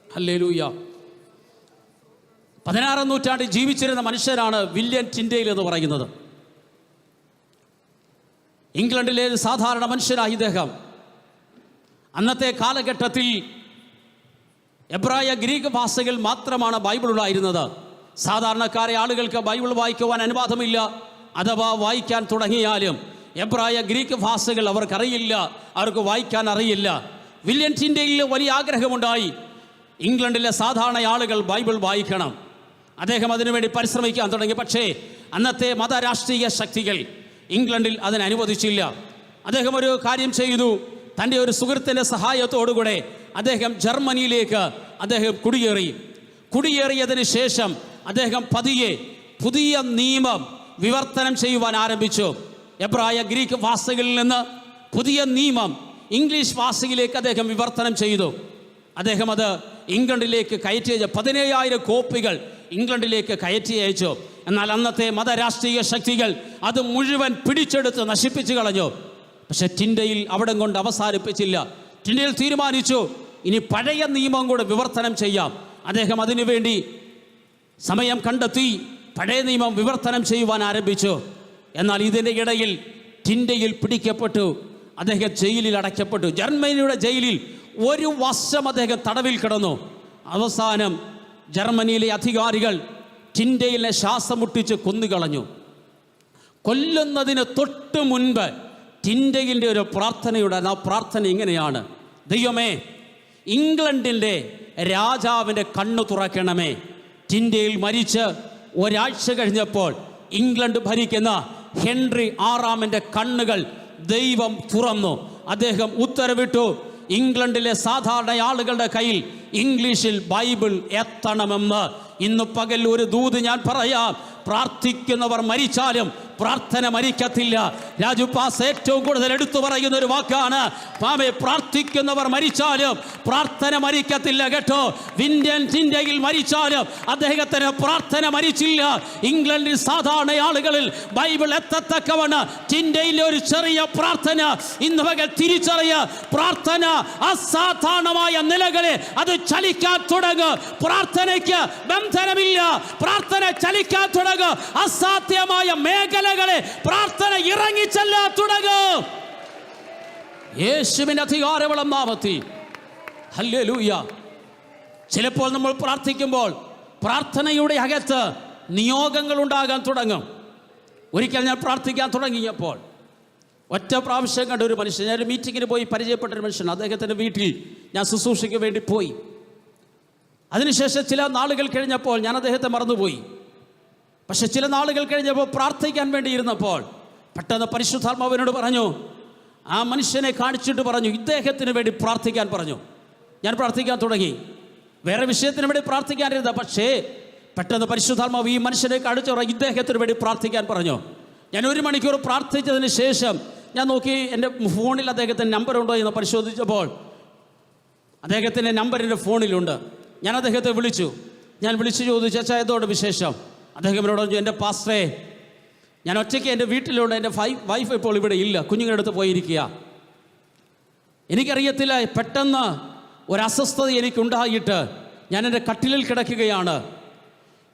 ഹല്ലേലൂയ. 16-ാം നൂറ്റാണ്ടിൽ ജീവിച്ചിരുന്ന മനുഷ്യനാണ് വില്യം ടിൻഡെയിൽ എന്ന് പറയുന്നത്. ഇംഗ്ലണ്ടിലെ ഒരു സാധാരണ മനുഷ്യനായി ഇദ്ദേഹം. അന്നത്തെ കാലഘട്ടത്തിൽ എബ്രായ ഗ്രീക്ക് ഭാഷകൾ മാത്രമാണ് ബൈബിൾ ഉണ്ടായിരുന്നത്. സാധാരണക്കാരെ ആളുകൾക്ക് ബൈബിൾ വായിക്കുവാൻ അനുവാദമില്ല. അഥവാ വായിക്കാൻ തുടങ്ങിയാലും എബ്രായ ഗ്രീക്ക് ഭാഷകൾ അവർക്കറിയില്ല, അവർക്ക് വായിക്കാൻ അറിയില്ല. വില്യം ടിൻഡെയിൽ വലിയ ആഗ്രഹമുണ്ടായി, ഇംഗ്ലണ്ടിലെ സാധാരണ ആളുകൾ ബൈബിൾ വായിക്കണം. അദ്ദേഹം അതിനുവേണ്ടി പരിശ്രമിക്കാൻ തുടങ്ങി. പക്ഷേ അന്നത്തെ മതരാഷ്ട്രീയ ശക്തികൾ ഇംഗ്ലണ്ടിൽ അതിന് അനുവദിച്ചില്ല. അദ്ദേഹം ഒരു കാര്യം ചെയ്തു. തൻ്റെ ഒരു സുഹൃത്തിൻ്റെ സഹായത്തോടുകൂടെ അദ്ദേഹം ജർമ്മനിയിലേക്ക് കുടിയേറിയതിന് ശേഷം അദ്ദേഹം പതിയെ പുതിയ നിയമം വിവർത്തനം ചെയ്യുവാൻ ആരംഭിച്ചു. എബ്രായ ഗ്രീക്ക് ഭാഷകളിൽ നിന്ന് പുതിയ നിയമം ഇംഗ്ലീഷ് ഭാഷയിലേക്ക് അദ്ദേഹം വിവർത്തനം ചെയ്തു. അദ്ദേഹം അത് ഇംഗ്ലണ്ടിലേക്ക് കയറ്റി അയച്ചു. 17,000 കോപ്പികൾ ഇംഗ്ലണ്ടിലേക്ക് കയറ്റി അയച്ചു. എന്നാൽ അന്നത്തെ മതരാഷ്ട്രീയ ശക്തികൾ അത് മുഴുവൻ പിടിച്ചെടുത്ത് നശിപ്പിച്ചു കളഞ്ഞു. പക്ഷെ ടിൻഡെയിൽ അവിടെ കൊണ്ട് അവസാനിപ്പിച്ചില്ല. ടിൻഡെയിൽ തീരുമാനിച്ചു, ഇനി പഴയ നിയമം കൂടെ വിവർത്തനം ചെയ്യാം. അദ്ദേഹം അതിനുവേണ്ടി സമയം കണ്ടെത്തി പഴയ നിയമം വിവർത്തനം ചെയ്യുവാൻ ആരംഭിച്ചു. എന്നാൽ ഇതിൻ്റെ ഇടയിൽ ടിൻഡെയിൽ പിടിക്കപ്പെട്ടു. അദ്ദേഹം ജയിലിൽ അടയ്ക്കപ്പെട്ടു. ജർമ്മനിയുടെ ജയിലിൽ 1 വർഷം അദ്ദേഹം തടവിൽ കിടന്നു. അവസാനം ജർമ്മനിയിലെ അധികാരികൾ ടിൻഡെയിലിനെ ശ്വാസം മുട്ടിച്ച് കൊന്നുകളഞ്ഞു. കൊല്ലുന്നതിന് തൊട്ട് മുൻപ് ടിൻഡെയിലിൻ്റെ ഒരു പ്രാർത്ഥനയുണ്ടായിരുന്നു. ആ പ്രാർത്ഥന ഇങ്ങനെയാണ്: ദൈവമേ, ഇംഗ്ലണ്ടിൻ്റെ രാജാവിൻ്റെ കണ്ണു തുറക്കണമേ. ടിൻഡെയിൽ മരിച്ച് ഒരാഴ്ച കഴിഞ്ഞപ്പോൾ ഇംഗ്ലണ്ട് ഭരിക്കുന്ന ഹെൻറി 6-ാമൻ്റെ കണ്ണുകൾ ദൈവം തുറന്നു. അദ്ദേഹം ഉത്തരവിട്ടു, ഇംഗ്ലണ്ടിലെ സാധാരണ ആളുകളുടെ കയ്യിൽ ഇംഗ്ലീഷിൽ ബൈബിൾ എത്തണമെന്ന്. ഇന്ന് പകൽ ഒരു ദൂത് ഞാൻ പറയാം: പ്രാർത്ഥിക്കുന്നവർ മരിച്ചാലും പ്രാർത്ഥന മരിക്കത്തില്ല. രാജു പാസ് ഏറ്റവും കൂടുതൽ എടുത്തു പറയുന്ന ഒരു വാക്കാണ്. പാമേ, പ്രാർത്ഥിക്കുന്നവർ മരിച്ചാലും പ്രാർത്ഥന മരിക്കത്തില്ല കേട്ടോ. വില്യം ടിൻഡെയിൽ മരിച്ചാലും അദ്ദേഹത്തിന് പ്രാർത്ഥന മരിച്ചില്ല. ഇംഗ്ലണ്ടിൽ സാധാരണ ആളുകളിൽ ബൈബിൾ എത്തത്തക്കവണ്ണം ടിൻഡെയിലെ ഒരു ചെറിയ പ്രാർത്ഥന ഇന്ന് പകൽ തിരിച്ചറിയ. പ്രാർത്ഥന അസാധാരണമായ നിലകളെ അത് ചലിക്കാൻ തുടങ്ങും. പ്രാർത്ഥനയ്ക്ക് ബന്ധനമില്ല. പ്രാർത്ഥന ചലിക്കാൻ തുടങ്ങും. അസാധ്യമായ മേഖലകളെ പ്രാർത്ഥന ഇറങ്ങിച്ചെല്ലാൻ തുടങ്ങും. യേശുവിന്റെ അധികാരമുള്ള നാമത്തിൽ ഹല്ലേലൂയ. ചിലപ്പോൾ നമ്മൾ പ്രാർത്ഥിക്കുമ്പോൾ പ്രാർത്ഥനയുടെ അകത്ത് നിയോഗങ്ങൾ ഉണ്ടാകാൻ തുടങ്ങും. ഒരിക്കൽ ഞാൻ പ്രാർത്ഥിക്കാൻ തുടങ്ങിയപ്പോൾ ഒറ്റ പ്രാവശ്യം കണ്ട ഒരു മനുഷ്യൻ, ഞാൻ ഒരു മീറ്റിങ്ങിന് പോയി പരിചയപ്പെട്ട ഒരു മനുഷ്യൻ, അദ്ദേഹത്തിൻ്റെ വീട്ടിൽ ഞാൻ ശുശ്രൂഷയ്ക്ക് വേണ്ടി പോയി. അതിനുശേഷം ചില നാളുകൾ കഴിഞ്ഞപ്പോൾ ഞാൻ അദ്ദേഹത്തെ മറന്നുപോയി. പക്ഷെ ചില നാളുകൾ കഴിഞ്ഞപ്പോൾ പ്രാർത്ഥിക്കാൻ വേണ്ടി ഇരുന്നപ്പോൾ പെട്ടെന്ന് പരിശുദ്ധാത്മാവിനോട് പറഞ്ഞു, ആ മനുഷ്യനെ കാണിച്ചിട്ട് പറഞ്ഞു, ഇദ്ദേഹത്തിന് വേണ്ടി പ്രാർത്ഥിക്കാൻ പറഞ്ഞു. ഞാൻ പ്രാർത്ഥിക്കാൻ തുടങ്ങി. വേറെ വിഷയത്തിന് വേണ്ടി പ്രാർത്ഥിക്കാനിരുന്ന, പക്ഷേ പെട്ടെന്ന് പരിശുദ്ധാത്മാവ് ഈ മനുഷ്യനെ കാണിച്ചു പറഞ്ഞു, ഇദ്ദേഹത്തിന് വേണ്ടി പ്രാർത്ഥിക്കാൻ പറഞ്ഞു. ഞാൻ 1 മണിക്കൂർ പ്രാർത്ഥിച്ചതിന് ശേഷം ഞാൻ നോക്കി എൻ്റെ ഫോണിൽ അദ്ദേഹത്തിൻ്റെ നമ്പർ ഉണ്ടോ എന്ന് പരിശോധിച്ചപ്പോൾ അദ്ദേഹത്തിൻ്റെ നമ്പർ എൻ്റെ ഫോണിലുണ്ട്. ഞാൻ അദ്ദേഹത്തെ വിളിച്ചു. ഞാൻ വിളിച്ചു ചോദിച്ചു, അച്ഛാ എന്തുകൊണ്ട് വിശേഷം? അദ്ദേഹം എന്നോട് പറഞ്ഞു, എൻ്റെ പാസ്റ്ററേ, ഞാൻ ഒറ്റയ്ക്ക് എൻ്റെ വീട്ടിലുണ്ട്, എൻ്റെ വൈഫ് ഇപ്പോൾ ഇവിടെ ഇല്ല, കുഞ്ഞുങ്ങളുടെ അടുത്ത് പോയിരിക്കുക. എനിക്കറിയത്തില്ല, പെട്ടെന്ന് ഒരു അസ്വസ്ഥത എനിക്കുണ്ടായിട്ട് ഞാൻ എൻ്റെ കട്ടിലിൽ കിടക്കുകയാണ്.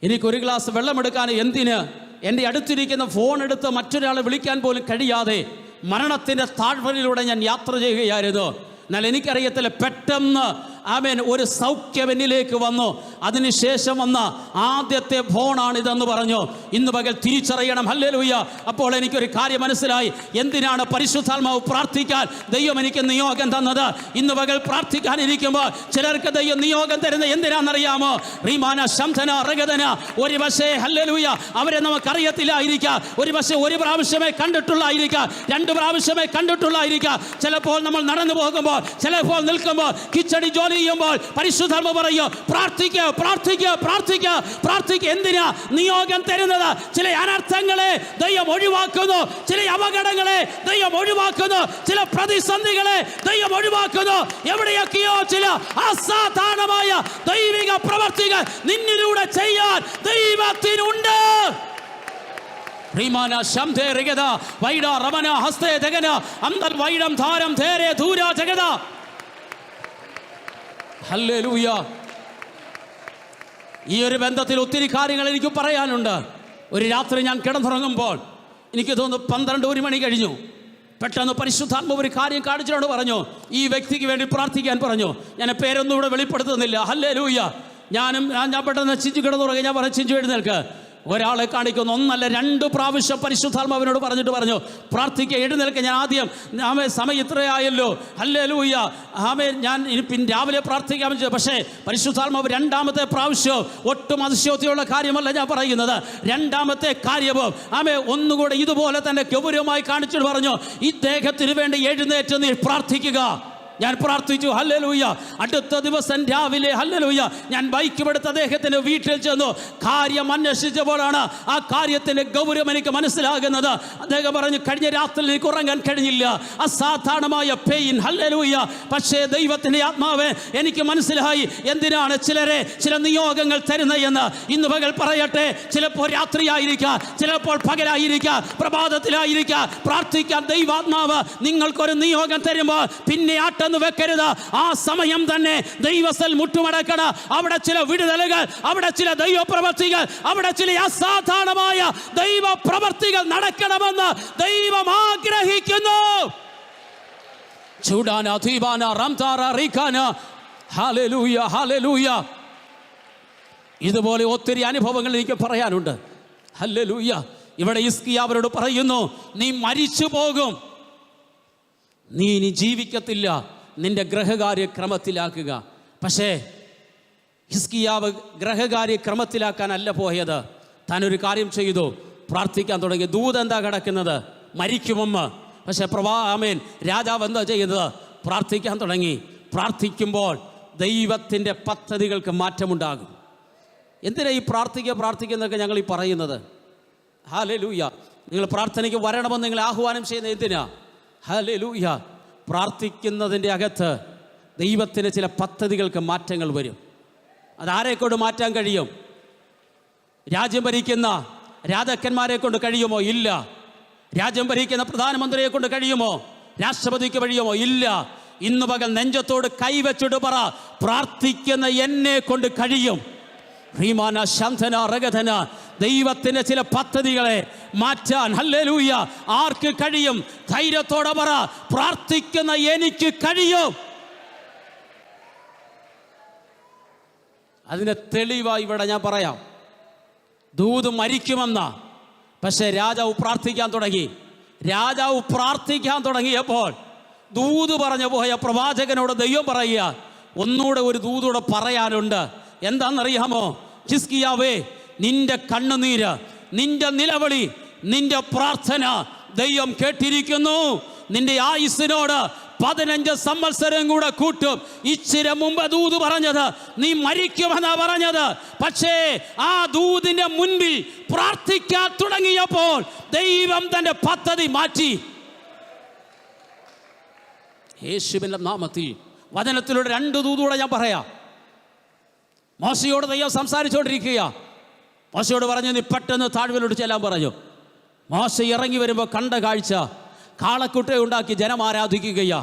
എനിക്കൊരു ഗ്ലാസ് വെള്ളമെടുക്കാൻ എന്തിന് എൻ്റെ അടുത്തിരിക്കുന്ന ഫോൺ എടുത്ത് മറ്റൊരാളെ വിളിക്കാൻ പോലും കഴിയാതെ മരണത്തിൻ്റെ താഴ്വരയിലൂടെ ഞാൻ യാത്ര ചെയ്യുകയായിരുന്നു. എന്നാൽ എനിക്കറിയത്തില്ല, പെട്ടെന്ന് ആമേൻ ഒരു സൗഖ്യം എന്നിലേക്ക് വന്നു. അതിനുശേഷം വന്ന ആദ്യത്തെ ഫോണാണിതെന്ന് പറഞ്ഞു. ഇന്ന് പകൽ തിരിച്ചറിയണം. ഹല്ലേലൂയ. അപ്പോൾ എനിക്കൊരു കാര്യം മനസ്സിലായി, എന്തിനാണ് പരിശുദ്ധാത്മാവ് പ്രാർത്ഥിക്കാൻ ദൈവം എനിക്ക് നിയോഗം തന്നത്. ഇന്ന് പകൽ പ്രാർത്ഥിക്കാൻ ഇരിക്കുമ്പോൾ ചിലർക്ക് ദൈവം നിയോഗം തരുന്നത് എന്തിനാണെന്നറിയാമോ? റീമാന ശംധന റഗദന. ഒരു പക്ഷേ ഹല്ലേലൂയ അവരെ നമുക്കറിയത്തില്ലായിരിക്കാം. ഒരു പക്ഷേ 1 പ്രാവശ്യമേ കണ്ടിട്ടുള്ളായിരിക്കാം, 2 പ്രാവശ്യമേ കണ്ടിട്ടുള്ളായിരിക്കാം. ചിലപ്പോൾ നമ്മൾ നടന്നു പോകുമ്പോൾ, ചിലപ്പോൾ നിൽക്കുമ്പോൾ, കിച്ചടി ജോലി ചെയ്യുമ്പോൾ പരിശുദ്ധാത്മാവ് പറയും, പ്രാർത്ഥിക്കുക പ്രാർത്ഥിക്കുക. എന്തിനാ നിയോഗം തരുന്നത്? ചില അനർത്ഥങ്ങളെ ദൈവം ഒഴിവാക്കുന്നു, ചില അപകടങ്ങളെ ദൈവം ഒഴിവാക്കുന്നു, ചില പ്രതിസന്ധികളെ ദൈവം ഒഴിവാക്കുന്നു. എവിടെയൊക്കെയോ ചില അസാധാരണമായ ദൈവിക പ്രവർത്തികൾ നിന്നിലൂടെ ചെയ്യാൻ ദൈവത്തിനുണ്ട്. റീമാന ശംധേ റിഗദ വൈഡ റമന ഹസ്തേ ജഗന അന്തൽ വൈഡം ധാരം ധേരേ ധൂര ജഗദ. ഹല്ലേലൂയ. ഈ ഒരു ബന്ധത്തിൽ ഒത്തിരി കാര്യങ്ങൾ എനിക്ക് പറയാനുണ്ട്. ഒരു രാത്രി ഞാൻ കിടന്നുറങ്ങുമ്പോൾ എനിക്ക് തോന്നുന്നു 12-1 മണി കഴിഞ്ഞു. പെട്ടെന്ന് പരിശുദ്ധാത്മാവ് ഒരു കാര്യം കാണിച്ചിട്ട് പറഞ്ഞു, ഈ വ്യക്തിക്ക് വേണ്ടി പ്രാർത്ഥിക്കാൻ പറഞ്ഞു. ഞാൻ പേരൊന്നും ഇവിടെ വെളിപ്പെടുത്തുന്നില്ല. ഹല്ലേലൂയ. ഞാൻ പെട്ടെന്ന് ചിഞ്ചു കിടന്നുറങ്ങി. ഞാൻ പറഞ്ഞു, ചിഞ്ചു എഴുന്നേൽക്ക്. ഒരാളെ കാണിക്കുന്നു. 1 അല്ല 2 പ്രാവശ്യം പരിശുദ്ധാത്മാവിനോട് പറഞ്ഞു പ്രാർത്ഥിക്കുക, എഴുന്നേൽക്കുക. ഞാൻ ആദ്യം സമയം ഇത്രയായല്ലോ, ഹല്ലേലൂയ, ഞാൻ പിന്നെ രാവിലെ പ്രാർത്ഥിക്കാൻ വെച്ചു. പക്ഷേ പരിശുദ്ധാത്മാവ് 2ാമത്തെ പ്രാവശ്യം, ഒട്ടും അതിശയോക്തിയുള്ള കാര്യമല്ല ഞാൻ പറയുന്നത്, 2ാമത്തെ കാര്യവും ഒന്നുകൂടെ ഇതുപോലെ തന്നെ ഗൗരവമായി കാണിച്ചിട്ട് പറഞ്ഞു, ഇദ്ദേഹത്തിന് വേണ്ടി എഴുന്നേറ്റ് നീ പ്രാർത്ഥിക്കുക. ഞാൻ പ്രാർത്ഥിച്ചു. ഹല്ലേലൂയ. അടുത്ത ദിവസം രാവിലെ ഹല്ലേലൂയ ഞാൻ ബൈക്കുമെടുത്ത് അദ്ദേഹത്തിൻ്റെ വീട്ടിൽ ചെന്നു. കാര്യം അന്വേഷിച്ചപ്പോഴാണ് ആ കാര്യത്തിൻ്റെ ഗൗരവം എനിക്ക് മനസ്സിലാകുന്നത്. അദ്ദേഹം പറഞ്ഞു, കഴിഞ്ഞ രാത്രി എനിക്ക് ഉറങ്ങാൻ കഴിഞ്ഞില്ല, അസാധാരണമായ പെയിൻ. ഹല്ലേലൂയ. പക്ഷേ ദൈവത്തിൻ്റെ ആത്മാവ് എനിക്ക് മനസ്സിലായി എന്തിനാണ് ചില നിയോഗങ്ങൾ തരുന്നതെന്ന്. ഇന്ന് പകൽ പറയട്ടെ, ചിലപ്പോൾ രാത്രിയായിരിക്കാം, ചിലപ്പോൾ പകലായിരിക്കാം, പ്രഭാതത്തിലായിരിക്കാം. പ്രാർത്ഥിക്കാൻ ദൈവാത്മാവ് നിങ്ങൾക്കൊരു നിയോഗം തരുമ്പോൾ പിന്നെ എന്ന് വെക്കരുത്. ആ സമയം തന്നെ ദൈവത്തിൽ മുട്ടുമടക്കണം. അവിടെ ചില വിടുതലുകൾ, അവിടെ ചില ദൈവപ്രവർത്തികൾ, അവിടെ ചില അസാധാരണമായ ദൈവപ്രവർത്തികൾ നടക്കണമെന്ന് ദൈവം ആഗ്രഹിക്കുന്നു. ചൂടാന ധീബാന റംതാറ റീഖാന. Hallelujah, hallelujah. ഇതുപോലെ ഒത്തിരി അനുഭവങ്ങൾ എനിക്ക് പറയാനുണ്ട്. ഹല്ലേലൂയ. ഇവിടെ ഹിസ്കിയാവരോട് പറയുന്നു, നീ മരിച്ചു പോകും, നീ ഇനി ജീവിക്കത്തില്ല, നിന്റെ ഗ്രഹകാര്യക്രമത്തിലാക്കുക. പക്ഷേ ഹിസ്കിയാവ് ഗ്രഹകാര്യക്രമത്തിലാക്കാനല്ല പോയത്. താനൊരു കാര്യം ചെയ്തു, പ്രാർത്ഥിക്കാൻ തുടങ്ങി. ദൂത് എന്താ കിടക്കുന്നത്? മരിക്കുമെന്ന്. പക്ഷേ രാജാവ് എന്താ ചെയ്യുന്നത്? പ്രാർത്ഥിക്കാൻ തുടങ്ങി. പ്രാർത്ഥിക്കുമ്പോൾ ദൈവത്തിൻ്റെ പദ്ധതികൾക്ക് മാറ്റമുണ്ടാകും. എന്തിനാ ഈ പ്രാർത്ഥിക്കുന്നതൊക്കെ ഞങ്ങൾ ഈ പറയുന്നത്? ഹല്ലേലൂയ. നിങ്ങൾ പ്രാർത്ഥനയ്ക്ക് വരണമെന്ന് നിങ്ങൾ ആഹ്വാനം ചെയ്യുന്നത് എന്തിനാ? ഹല്ലേലൂയ. പ്രാർത്ഥിക്കുന്നതിൻ്റെ അകത്ത് ദൈവത്തിന് ചില പദ്ധതികൾക്ക് മാറ്റങ്ങൾ വരും. അതാരെക്കൊണ്ട് മാറ്റാൻ കഴിയും? രാജ്യം ഭരിക്കുന്ന രാജാക്കന്മാരെ കൊണ്ട് കഴിയുമോ? ഇല്ല. രാജ്യം ഭരിക്കുന്ന പ്രധാനമന്ത്രിയെ കൊണ്ട് കഴിയുമോ? രാഷ്ട്രപതിക്ക് കഴിയുമോ? ഇല്ല. ഇന്ന് പകൽ നെഞ്ചത്തോട് കൈവച്ചിട്ട് പറ, പ്രാർത്ഥിക്കുന്ന എന്നെ കൊണ്ട് കഴിയും. റീമാന ശാന്തന റഗധന. ദൈവത്തിൻ്റെ ചില പദ്ധതികളെ മാറ്റാൻ ഹല്ലേലൂയ ആർക്ക് കഴിയും? ധൈര്യത്തോടെ പറ, പ്രാർത്ഥിക്കുന്ന എനിക്ക് കഴിയും. അതിന് തെളിവായി ഇവിടെ ഞാൻ പറയാം. ദൂത് മരിക്കുമെന്ന, പക്ഷേ രാജാവ് പ്രാർത്ഥിക്കാൻ തുടങ്ങിയപ്പോൾ ദൂത് പറഞ്ഞു പോയ പ്രവാചകനോട് ദൈവം പറയുക, ഒന്നുകൂടെ ഒരു ദൂതൂടെ പറയാനുണ്ട്. എന്താണെന്നറിയാമോ? ഹിസ്കിയാവേ, നിന്റെ കണ്ണുനീര്, നിന്റെ നിലവിളി, നിന്റെ പ്രാർത്ഥന ദൈവം കേട്ടിരിക്കുന്നു. നിന്റെ ആയുസ്സിനോട് 15 സംവത്സരം കൂടെ കൂട്ടും. ഇച്ചിരി മുമ്പ് ദൂത് പറഞ്ഞത് നീ മരിക്കുമെന്നാ പറഞ്ഞത്. പക്ഷേ ആ ദൂതിന്റെ മുൻപിൽ പ്രാർത്ഥിക്കാൻ തുടങ്ങിയപ്പോൾ ദൈവം തന്റെ പദ്ധതി മാറ്റി. യേശുവിന്റെ നാമത്തിൽ വചനത്തിലൂടെ 2 ദൂതൂടെ ഞാൻ പറയാം. മോശയോട് ദൈവം സംസാരിച്ചുകൊണ്ടിരിക്കുക. മോശയോട് പറഞ്ഞു, നീ പെട്ടെന്ന് താഴ്വരയിലോട്ട് ചെല്ലാൻ പറഞ്ഞു. മോശ ഇറങ്ങി വരുമ്പോൾ കണ്ട കാഴ്ച, കാളക്കുട്ടയെ ഉണ്ടാക്കി ജനം ആരാധിക്കുകയാ.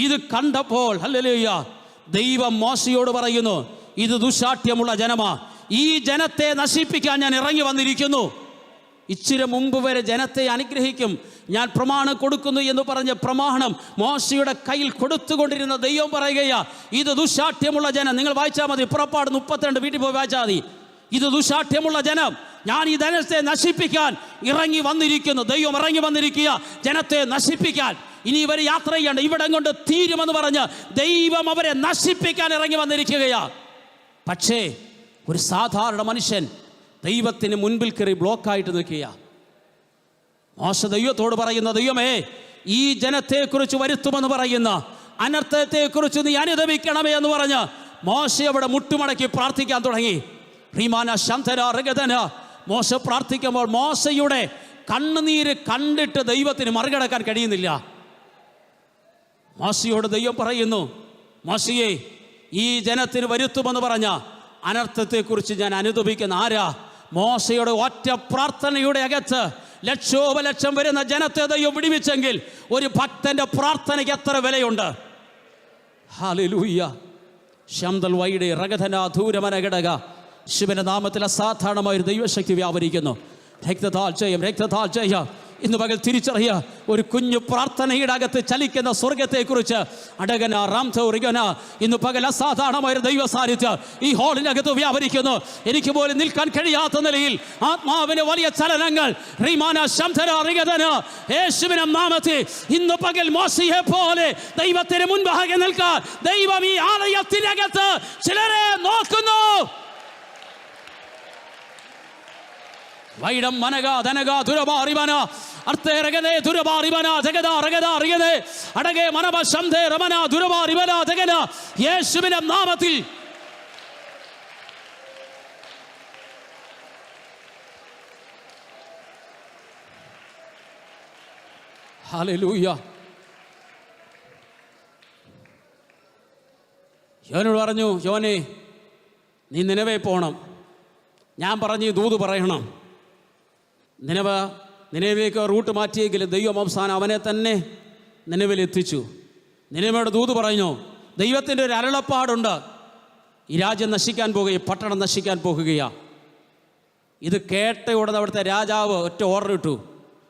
ഇത് കണ്ടപ്പോൾ ഹല്ലേലൂയ ദൈവം മോശയോട് പറയുന്നു, ഇത് ദുശാഠ്യമുള്ള ജനമാ, ഈ ജനത്തെ നശിപ്പിക്കാൻ ഞാൻ ഇറങ്ങി വന്നിരിക്കുന്നു. ഇച്ചിരി മുമ്പ് വരെ ജനത്തെ അനുഗ്രഹിക്കും, ഞാൻ പ്രമാണം കൊടുക്കുന്നു എന്ന് പറഞ്ഞ പ്രമാണം മോശയുടെ കയ്യിൽ കൊടുത്തുകൊണ്ടിരുന്ന ദൈവം പറയുകയാ, ഇത് ദുശാഠ്യമുള്ള ജനം. നിങ്ങൾ വായിച്ചാൽ മതി, പുറപ്പാട് 32 വീട്ടിൽ പോയി വായിച്ചാൽ മതി. ഇത് ദുശാഠ്യമുള്ള ജനം, ഞാൻ ഈ ജനത്തെ നശിപ്പിക്കാൻ ഇറങ്ങി വന്നിരിക്കുന്നു. ദൈവം ഇറങ്ങി വന്നിരിക്കുക ജനത്തെ നശിപ്പിക്കാൻ. ഇനി ഇവർ യാത്ര ചെയ്യണ്ട, ഇവിടം കൊണ്ട് തീരുമെന്ന് പറഞ്ഞ് ദൈവം അവരെ നശിപ്പിക്കാൻ ഇറങ്ങി വന്നിരിക്കുകയാ. പക്ഷേ ഒരു സാധാരണ മനുഷ്യൻ ദൈവത്തിന് മുൻപിൽ കയറി ബ്ലോക്കായിട്ട് നിൽക്കുക. മോശ ദൈവത്തോട് പറയുന്ന, ദൈവമേ, ഈ ജനത്തെക്കുറിച്ച് വരുത്തുമെന്ന് പറയുന്ന അനർത്ഥത്തെക്കുറിച്ച് നീ അനുദപിക്കണമേ എന്ന് പറഞ്ഞ് മോശ അവിടെ മുട്ടുമടക്കി പ്രാർത്ഥിക്കാൻ തുടങ്ങി. റീമാന ശന്തന റഗതന. മോശ പ്രാർത്ഥിക്കുമ്പോൾ മോശയുടെ കണ്ണുനീര് കണ്ടിട്ട് ദൈവത്തിന് മറികടക്കാൻ കഴിയുന്നില്ല. മോശയോട് ദൈവം പറയുന്നു, മോശയെ, ഈ ജനത്തിന് വരുത്തുമെന്ന് പറഞ്ഞ അനർത്ഥത്തെക്കുറിച്ച് ഞാൻ അനുദപിക്കുന്ന ആരാ? മോശയുടെ ഒറ്റ പ്രാർത്ഥനയുടെ അകത്ത് ലക്ഷോപലക്ഷം വരുന്ന ജനത്തെ ദൈവം വിടുവിച്ചെങ്കിൽ ഒരു ഭക്തന്റെ പ്രാർത്ഥനയ്ക്ക് എത്ര വിലയുണ്ട്! ഹല്ലേലൂയ. ശംദൽ വൈഡെ റഗധന ധൂരമന ഘടക. ശിവന്റെ നാമത്തിൽ അസാധാരണമായൊരു ദൈവശക്തി വ്യാപരിക്കുന്നു. രക്തതാൽ ഇന്ന് പകൽ തിരിച്ചറിയുക, ഒരു കുഞ്ഞു പ്രാർത്ഥനയുടെ അകത്ത് ചലിക്കുന്ന സ്വർഗത്തെക്കുറിച്ച്. അടകന റാംഥൗറികന. ഇന്ന് പകൽ അസാധാരണമായൊരു ദൈവ സാന്നിധ്യം ഈ ഹാളിനകത്ത് വ്യാപരിക്കുന്നു. എനിക്ക് പോലും നിൽക്കാൻ കഴിയാത്ത നിലയിൽ ആത്മാവിന്റെ വലിയ ചലനങ്ങൾ. റീമാന ശംധന റിഗതന. യേശുവിന്റെ നാമത്തിൽ ഇന്ന് പകൽ മോശയെ പോലെ ദൈവത്തിന് മുൻപാകെ നിൽക്കാൻ ദൈവം ഈ ആലയത്തിനകത്ത് ചിലരെ നോക്കുന്നു. വൈഡം മനക ധനക ദുരബാറിവന അർത്തേരകനെ ദുരബാറിവന ജഗദ റഗദ അറിയനെ അടകെ മനവ ശംധേ രമന ദുരബാറിവന ജഗന. യേശുവിന്റെ നാമത്തിൽ ഹല്ലേലൂയ. യോനോട് പറഞ്ഞു, യോനെ, നീ നിനവേ പോണം. ഞാൻ പറഞ്ഞ് ദൂത് പറയണം. നിനവേക്ക് റൂട്ട് മാറ്റിയെങ്കിലും ദൈവം അവസാനം അവനെ തന്നെ നിനവിലെത്തിച്ചു. നിനവയുടെ ദൂത് പറഞ്ഞു, ദൈവത്തിൻ്റെ ഒരു അരുളപ്പാടുണ്ട്. ഈ രാജ്യം നശിക്കാൻ പോകുകയും പട്ടണം നശിക്കാൻ പോകുകയാണ്. ഇത് കേട്ട ഉടനെ അവിടുത്തെ രാജാവ് ഒറ്റ ഓർഡർ ഇട്ടു,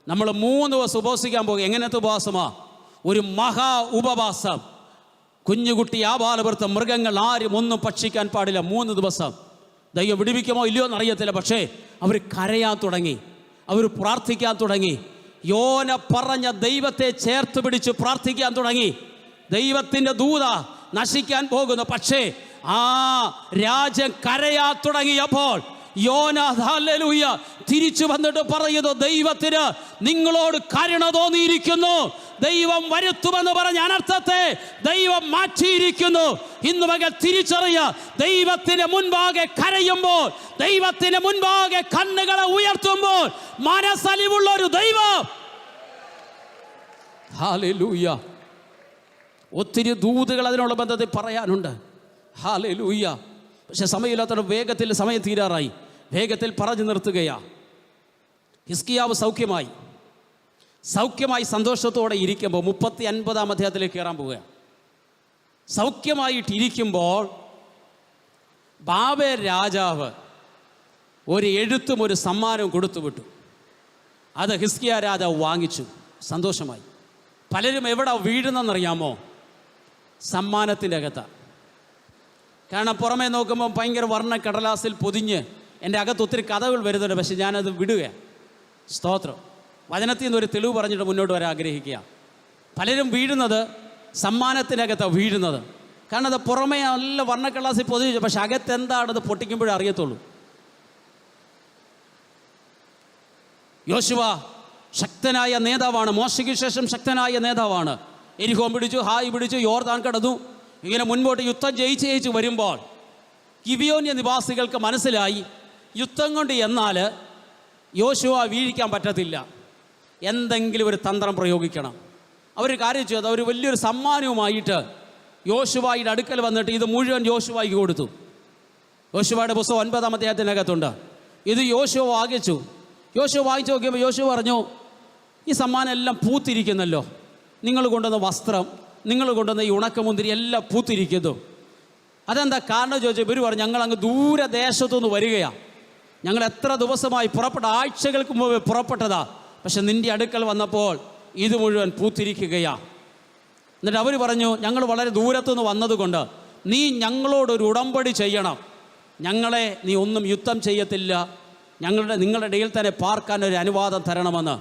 നമ്മൾ 3 ദിവസം ഉപവസിക്കാൻ പോകുക. എങ്ങനത്തെ ഉപവാസമാ? ഒരു മഹാ ഉപവാസം. കുഞ്ഞുകുട്ടി, ആബാലവൃത്തം, മൃഗങ്ങൾ ആരും ഒന്നും ഭക്ഷിക്കാൻ പാടില്ല. 3 ദിവസം. ദൈവം വിടുവിക്കുമോ ഇല്ലയോ എന്നറിയത്തില്ല. പക്ഷേ അവർ കരയാൻ തുടങ്ങി, അവർ പ്രാർത്ഥിക്കാൻ തുടങ്ങി. യോന പറഞ്ഞ ദൈവത്തെ ചേർത്ത് പിടിച്ച് പ്രാർത്ഥിക്കാൻ തുടങ്ങി. ദൈവത്തിൻ്റെ ദൂത നശിക്കാൻ പോകുന്നു. പക്ഷേ ആ രാജ്യം കരയാൻ തുടങ്ങിയപ്പോൾ യോന ഹല്ലേലൂയ തിരിച്ചു വന്നിട്ട് പറയുന്നു, ദൈവത്തിന് നിങ്ങളോട് കരുണ തോന്നിയിരിക്കുന്നു. ദൈവം വരുത്തുമെന്ന് പറഞ്ഞ അനർത്ഥത്തെ ദൈവം മാറ്റിയിരിക്കുന്നു. ഇന്ന് മകൾ തിരിച്ചറിയുക, ദൈവത്തിന് മുൻപാകെ കരയുമ്പോൾ, ദൈവത്തിന് മുൻപാകെ കണ്ണുകളെ ഉയർത്തുമ്പോൾ മനസ്സലിവുള്ള ഒരു ദൈവം. ഹല്ലേലൂയ. ഒത്തിരി ദൂതുകൾ അതിനുള്ള ബന്ധത്തിൽ പറയാനുണ്ട്. ഹല്ലേലൂയ. പക്ഷെ സമയമില്ലാത്ത വേഗത്തിൽ സമയം തീരാറായി. വേഗത്തിൽ പറഞ്ഞു നിർത്തുകയാ. ഹിസ്കിയാവ് സൗഖ്യമായി സന്തോഷത്തോടെ ഇരിക്കുമ്പോൾ 39-ാം അധ്യായത്തിലേക്ക് കയറാൻ പോവുക. സൗഖ്യമായിട്ടിരിക്കുമ്പോൾ ബാബേൽ രാജാവ് ഒരു എഴുത്തും ഒരു സമ്മാനവും കൊടുത്തു വിട്ടു. അത് ഹിസ്കിയ രാജാവ് വാങ്ങിച്ചു. സന്തോഷമായി. പലരും എവിടെ വീഴുന്നെന്നറിയാമോ? സമ്മാനത്തിൻ്റെ അകത്താണ്. കാരണം പുറമേ നോക്കുമ്പോൾ ഭയങ്കര വർണ്ണ കടലാസിൽ പൊതിഞ്ഞ് എൻ്റെ അകത്ത് ഒത്തിരി കഥകൾ വരുന്നുണ്ട്. പക്ഷെ ഞാനത് വിടുക. സ്തോത്രം. വചനത്തിൽ നിന്നൊരു തെളിവ് പറഞ്ഞിട്ട് മുന്നോട്ട് വരാൻ ആഗ്രഹിക്കുക. പലരും വീഴുന്നത് സമ്മാനത്തിനകത്താണ് വീഴുന്നത്. കാരണം അത് പുറമേ നല്ല വർണ്ണക്കടലാസിൽ പൊതിഞ്ഞു, പക്ഷെ അകത്ത് എന്താണത് പൊട്ടിക്കുമ്പോഴേ അറിയത്തുള്ളൂ. യോശുവ ശക്തനായ നേതാവാണ്. മോശയ്ക്ക് ശേഷം ശക്തനായ നേതാവാണ്. എരിഹോം പിടിച്ചു, ഹായ് പിടിച്ചു, യോർദാൻ കടന്നു. ഇങ്ങനെ മുൻപോട്ട് യുദ്ധം ജയിച്ച് വരുമ്പോൾ ഗിബിയോന്യ നിവാസികൾക്ക് മനസ്സിലായി, യുദ്ധം കൊണ്ട് എന്നാൽ യോശുവ വീഴിക്കാൻ പറ്റത്തില്ല, എന്തെങ്കിലും ഒരു തന്ത്രം പ്രയോഗിക്കണം. അവർ കാര്യം ചെയ്തു. അവർ വലിയൊരു സമ്മാനവുമായിട്ട് യോശുവയുടെ അടുക്കൽ വന്നിട്ട് ഇത് മുഴുവൻ യോശുവയ്ക്ക് കൊടുത്തു. യോശുവയുടെ പുസ്തകം 9-ാം അധ്യായത്തിനകത്തുണ്ട്. ഇത് യോശുവ വാങ്ങിച്ചു. യോശുവ വാങ്ങിച്ചു നോക്കിയപ്പോൾ യോശുവ പറഞ്ഞു, ഈ സമ്മാനം എല്ലാം പൂത്തിരിക്കുന്നല്ലോ. നിങ്ങൾ കൊണ്ടുവന്ന വസ്ത്രം, നിങ്ങൾ കൊണ്ടുവന്ന ഈ ഉണക്കമുന്തിരി എല്ലാം പൂത്തിരിക്കുന്നു. അതെന്താ കാരണം ചോദിച്ചാൽ ഇവർ പറഞ്ഞു, ഞങ്ങളങ്ങ് ദൂരദേശത്തുനിന്ന് വരികയാണ്. ഞങ്ങൾ എത്ര ദിവസമായി ആഴ്ചകൾക്ക് മുമ്പ് പുറപ്പെട്ടതാ. പക്ഷെ നിൻ്റെ അടുക്കൽ വന്നപ്പോൾ ഇത് മുഴുവൻ പൂത്തിരിക്കുകയാണ്. എന്നിട്ട് അവർ പറഞ്ഞു, ഞങ്ങൾ വളരെ ദൂരത്തുനിന്ന് വന്നതുകൊണ്ട് നീ ഞങ്ങളോടൊരു ഉടമ്പടി ചെയ്യണം. ഞങ്ങളെ നീ ഒന്നും യുദ്ധം ചെയ്യത്തില്ല, നിങ്ങളുടെ ഇടയിൽ തന്നെ പാർക്കാൻ ഒരു അനുവാദം തരണമെന്ന്.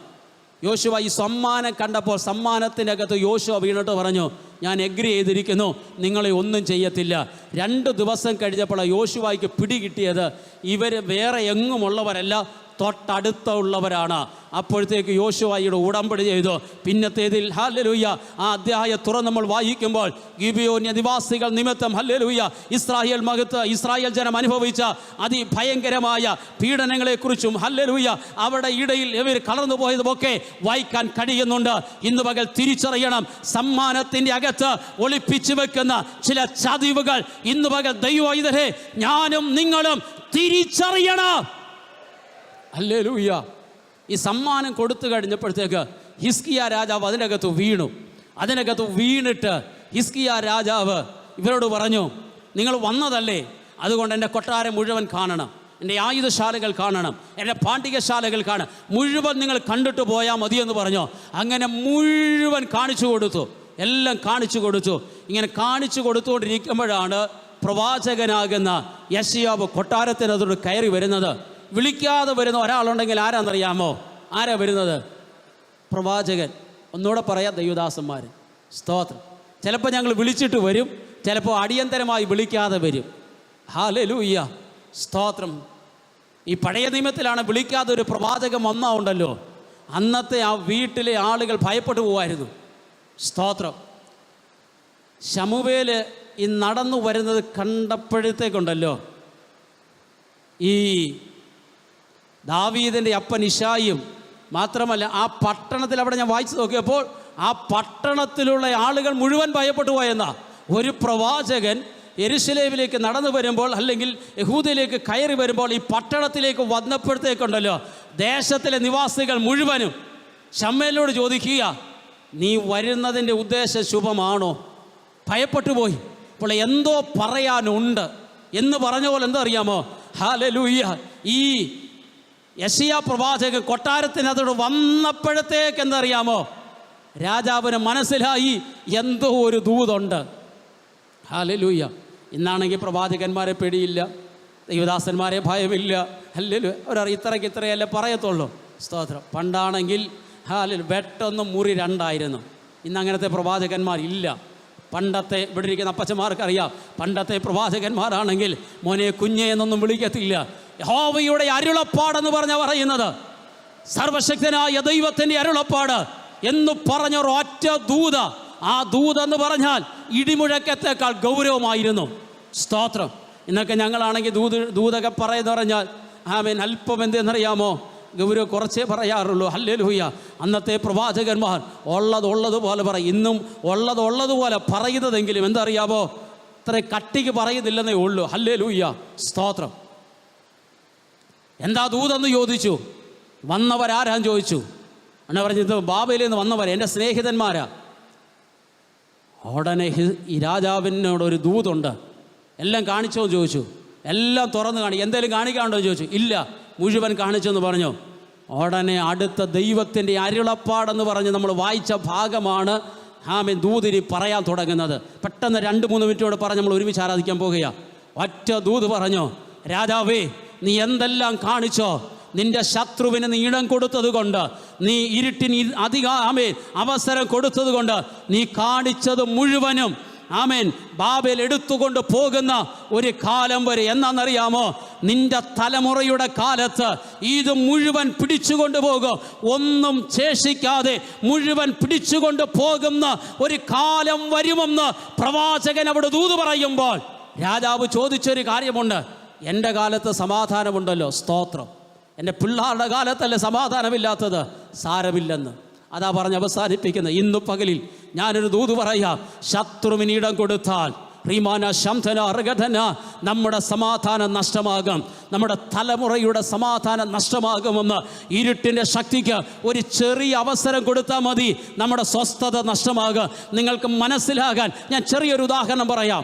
യോശുവ ഈ സമ്മാനം കണ്ടപ്പോൾ സമ്മാനത്തിനകത്ത് യോശുവ വീണിട്ട് പറഞ്ഞു, ഞാൻ എഗ്രി ചെയ്തിരിക്കുന്നു, നിങ്ങളെ ഒന്നും ചെയ്യത്തില്ല. 2 ദിവസം കഴിഞ്ഞപ്പോൾ യോശുവയ്ക്ക് പിടികിട്ടിയത് ഇവർ വേറെ എങ്ങുമുള്ളവരല്ല, തൊട്ടടുത്തുള്ളവരാണ്. അപ്പോഴത്തേക്ക് യോശുവയുടെ ഉടമ്പടി ചെയ്തു. പിന്നത്തേതിൽ ഹല്ലേലൂയ ആ അധ്യായം തുറന്ന് നമ്മൾ വായിക്കുമ്പോൾ ഗിബെയോൻ നിവാസികൾ നിമിത്തം ഹല്ലേലൂയ ഇസ്രായേൽ ജനം അനുഭവിച്ച അതിഭയങ്കരമായ പീഡനങ്ങളെക്കുറിച്ചും ഹല്ലേലൂയ അവിടെ ഇടയിൽ ഇവർ കലർന്നു പോയതുമൊക്കെ വായിക്കാൻ കഴിയുന്നുണ്ട്. ഇന്ന് പകൽ തിരിച്ചറിയണം, സമ്മാനത്തിൻ്റെ അകത്ത് ഒളിപ്പിച്ചു വെക്കുന്ന ചില ചതിവുകൾ ഇന്ന് പകൽ ദൈവവൈതലേ ഞാനും നിങ്ങളും തിരിച്ചറിയണം. ഹല്ലേലൂയ. ഈ സമ്മാനം കൊടുത്തു കഴിഞ്ഞപ്പോഴത്തേക്ക് ഹിസ്കിയ രാജാവ് അതിനകത്ത് വീണിട്ട് ഹിസ്കിയ രാജാവ് ഇവരോട് പറഞ്ഞു, നിങ്ങൾ വന്നതല്ലേ, അതുകൊണ്ട് എൻ്റെ കൊട്ടാരം മുഴുവൻ കാണണം, എൻ്റെ ആയുധശാലകൾ കാണണം, എൻ്റെ പാണ്ഡികശാലകൾ കാണണം, മുഴുവൻ നിങ്ങൾ കണ്ടിട്ട് പോയാൽ മതിയെന്ന് പറഞ്ഞു. അങ്ങനെ മുഴുവൻ കാണിച്ചു കൊടുത്തു, എല്ലാം കാണിച്ചു കൊടുത്തു. ഇങ്ങനെ കാണിച്ചു കൊടുത്തുകൊണ്ടിരിക്കുമ്പോഴാണ് പ്രവാചകനാകുന്ന യെശയ്യാവ് കൊട്ടാരത്തിനകത്തോട് കയറി വരുന്നത്. വിളിക്കാതെ വരുന്ന ഒരാളുണ്ടെങ്കിൽ ആരാന്നറിയാമോ? ആരാ വരുന്നത്? പ്രവാചകൻ. ഒന്നുകൂടെ പറയാം, ദൈവദാസന്മാർ, സ്തോത്രം. ചിലപ്പോൾ ഞങ്ങൾ വിളിച്ചിട്ട് വരും, ചിലപ്പോൾ അടിയന്തരമായി വിളിക്കാതെ വരും. ഹല്ലേലൂയ, സ്തോത്രം. ഈ പഴയ നിയമത്തിലാണ് വിളിക്കാതെ ഒരു പ്രവാചകൻ വന്നാവുണ്ടല്ലോ, അന്നത്തെ ആ വീട്ടിലെ ആളുകൾ ഭയപ്പെട്ടു പോവായിരുന്നു. സ്തോത്രം. ശമൂവേൽ ഈ നടന്നു വരുന്നത് കണ്ടപ്പോഴത്തേക്കുണ്ടല്ലോ, ഈ ദാവീദിൻ്റെ അപ്പൻ ഇശായിയും മാത്രമല്ല ആ പട്ടണത്തിൽ, അവിടെ ഞാൻ വായിച്ചു നോക്കിയപ്പോൾ ആ പട്ടണത്തിലുള്ള ആളുകൾ മുഴുവൻ ഭയപ്പെട്ടു പോയെന്നാ. ഒരു പ്രവാചകൻ യെരുശലേമിലേക്ക് നടന്നു വരുമ്പോൾ അല്ലെങ്കിൽ യഹൂദയിലേക്ക് കയറി വരുമ്പോൾ ഈ പട്ടണത്തിലേക്ക് വന്നപ്പോഴത്തേക്കുണ്ടല്ലോ, ദേശത്തിലെ നിവാസികൾ മുഴുവനും ശമ്മേലിനോട് ചോദിക്കുക, നീ വരുന്നതിൻ്റെ ഉദ്ദേശം ശുഭമാണോ? ഭയപ്പെട്ടു പോയി. അപ്പോൾ എന്തോ പറയാനുണ്ട് എന്ന് പറഞ്ഞ പോലെ എന്താ അറിയാമോ? ഹല്ലേലൂയ. ഈ യെശയ്യാ പ്രവാചകൻ കൊട്ടാരത്തിനകത്തോട് വന്നപ്പോഴത്തേക്ക് എന്തറിയാമോ? രാജാവിന് മനസ്സിലായി എന്തോ ഒരു ദൂതുണ്ട്. ഹല്ലേലൂയ. ഇന്നാണെങ്കിൽ പ്രവാചകന്മാരെ പേടിയില്ല, ദൈവദാസന്മാരെ ഭയമില്ല. ഹല്ലേലൂയ. ഇത്രയല്ലേ പറയത്തുള്ളൂ. സ്തോത്രം. പണ്ടാണെങ്കിൽ വെട്ടൊന്നും മുറി രണ്ടായിരുന്നു. ഇന്ന് അങ്ങനത്തെ പ്രവാചകന്മാരില്ല. പണ്ടത്തെ ഇവിടെ ഇരിക്കുന്ന അപ്പച്ചന്മാർക്കറിയാം, പണ്ടത്തെ പ്രവാചകന്മാരാണെങ്കിൽ മോനെ കുഞ്ഞെ എന്നൊന്നും വിളിക്കത്തില്ല. യഹോവയുടെ അരുളപ്പാടെന്ന് പറഞ്ഞ പറയുന്നത്, സർവശക്തനായ ദൈവത്തിൻ്റെ അരുളപ്പാട് എന്ന് പറഞ്ഞ ഒറ്റ ദൂത. ആ ദൂതെന്ന് പറഞ്ഞാൽ ഇടിമുഴക്കത്തേക്കാൾ ഗൗരവമായിരുന്നു. സ്തോത്രം. ഇന്നൊക്കെ ഞങ്ങളാണെങ്കിൽ ദൂതൊക്കെ പറയുന്ന പറഞ്ഞാൽ ആമേൻ അല്പം എന്തെന്നറിയാമോ? ഗൗരവം കുറച്ചേ പറയാറുള്ളൂ. ഹല്ലേലൂയ. അന്നത്തെ പ്രവാചകന്മാർ ഉള്ളതുപോലെ പറയും. ഇന്നും ഉള്ളതുപോലെ പറയുന്നതെങ്കിലും എന്തറിയാമോ? ഇത്ര കട്ടിക്ക് പറയുന്നില്ലെന്നേ ഉള്ളൂ. ഹല്ലേലൂയ, സ്തോത്രം. എന്താ ദൂതെന്ന് ചോദിച്ചു. വന്നവരാരാന്ന് ചോദിച്ചു. എന്നാ പറഞ്ഞത്? ബാബേലിൽ നിന്ന് വന്നവർ, എൻ്റെ സ്നേഹിതന്മാരാ. ഉടനെ ഈ രാജാവിനോട് ഒരു ദൂതുണ്ട്, എല്ലാം കാണിച്ചോ എന്ന് ചോദിച്ചു. എല്ലാം തുറന്ന് എന്തെങ്കിലും കാണിക്കാണ്ടോ എന്ന് ചോദിച്ചു. ഇല്ല, മുഴുവൻ കാണിച്ചെന്ന് പറഞ്ഞു. ഉടനെ അടുത്ത ദൈവത്തിൻ്റെ അരുളപ്പാടെന്ന് പറഞ്ഞ് നമ്മൾ വായിച്ച ഭാഗമാണ് ആമേൻ ദൂതിരി പറയാൻ തുടങ്ങുന്നത്. പെട്ടെന്ന് 2-3 മിനിറ്റോട് പറഞ്ഞ് നമ്മൾ ഒരുമിച്ച് ആരാധിക്കാൻ പോകുകയാണ്. ഒറ്റ ദൂത് പറഞ്ഞു, രാജാവേ നീ എന്തെല്ലാം കാണിച്ചോ, നിന്റെ ശത്രുവിന് നീ ഇടം കൊടുത്തത് കൊണ്ട്, നീ ഇരുട്ടിന് അവസരം കൊടുത്തത് കൊണ്ട്, നീ കാണിച്ചത് മുഴുവനും ആമേൻ ബാബേൽ എടുത്തുകൊണ്ട് പോകുന്ന ഒരു കാലം വരെ. എന്നാണെന്നറിയാമോ? നിന്റെ തലമുറയുടെ കാലത്ത് ഇത് മുഴുവൻ പിടിച്ചുകൊണ്ട് പോകും, ഒന്നും ശേഷിക്കാതെ മുഴുവൻ പിടിച്ചുകൊണ്ട് പോകുന്ന ഒരു കാലം വരുമെന്ന് പ്രവാചകൻ അവിടെ ദൂത് പറയുമ്പോൾ രാജാവ് ചോദിച്ചൊരു കാര്യമുണ്ട്. എൻ്റെ കാലത്ത് സമാധാനമുണ്ടല്ലോ, സ്തോത്രം. എൻ്റെ പിള്ളേരുടെ കാലത്തല്ലേ സമാധാനമില്ലാത്തത്? സാരമില്ലെന്ന്. അതാ പറഞ്ഞ് അവസാനിപ്പിക്കുന്നത്. ഇന്നു പകലിൽ ഞാനൊരു ദൂത് പറയാം. ശത്രുവിന് ഇടം കൊടുത്താൽ റീമാന ശംധന അർഗധന നമ്മുടെ സമാധാനം നഷ്ടമാകും, നമ്മുടെ തലമുറയുടെ സമാധാനം നഷ്ടമാകുമെന്ന്. ഇരുട്ടിൻ്റെ ശക്തിക്ക് ഒരു ചെറിയ അവസരം കൊടുത്താൽ മതി, നമ്മുടെ സ്വസ്ഥത നഷ്ടമാകും. നിങ്ങൾക്ക് മനസ്സിലാകാൻ ഞാൻ ചെറിയൊരു ഉദാഹരണം പറയാം.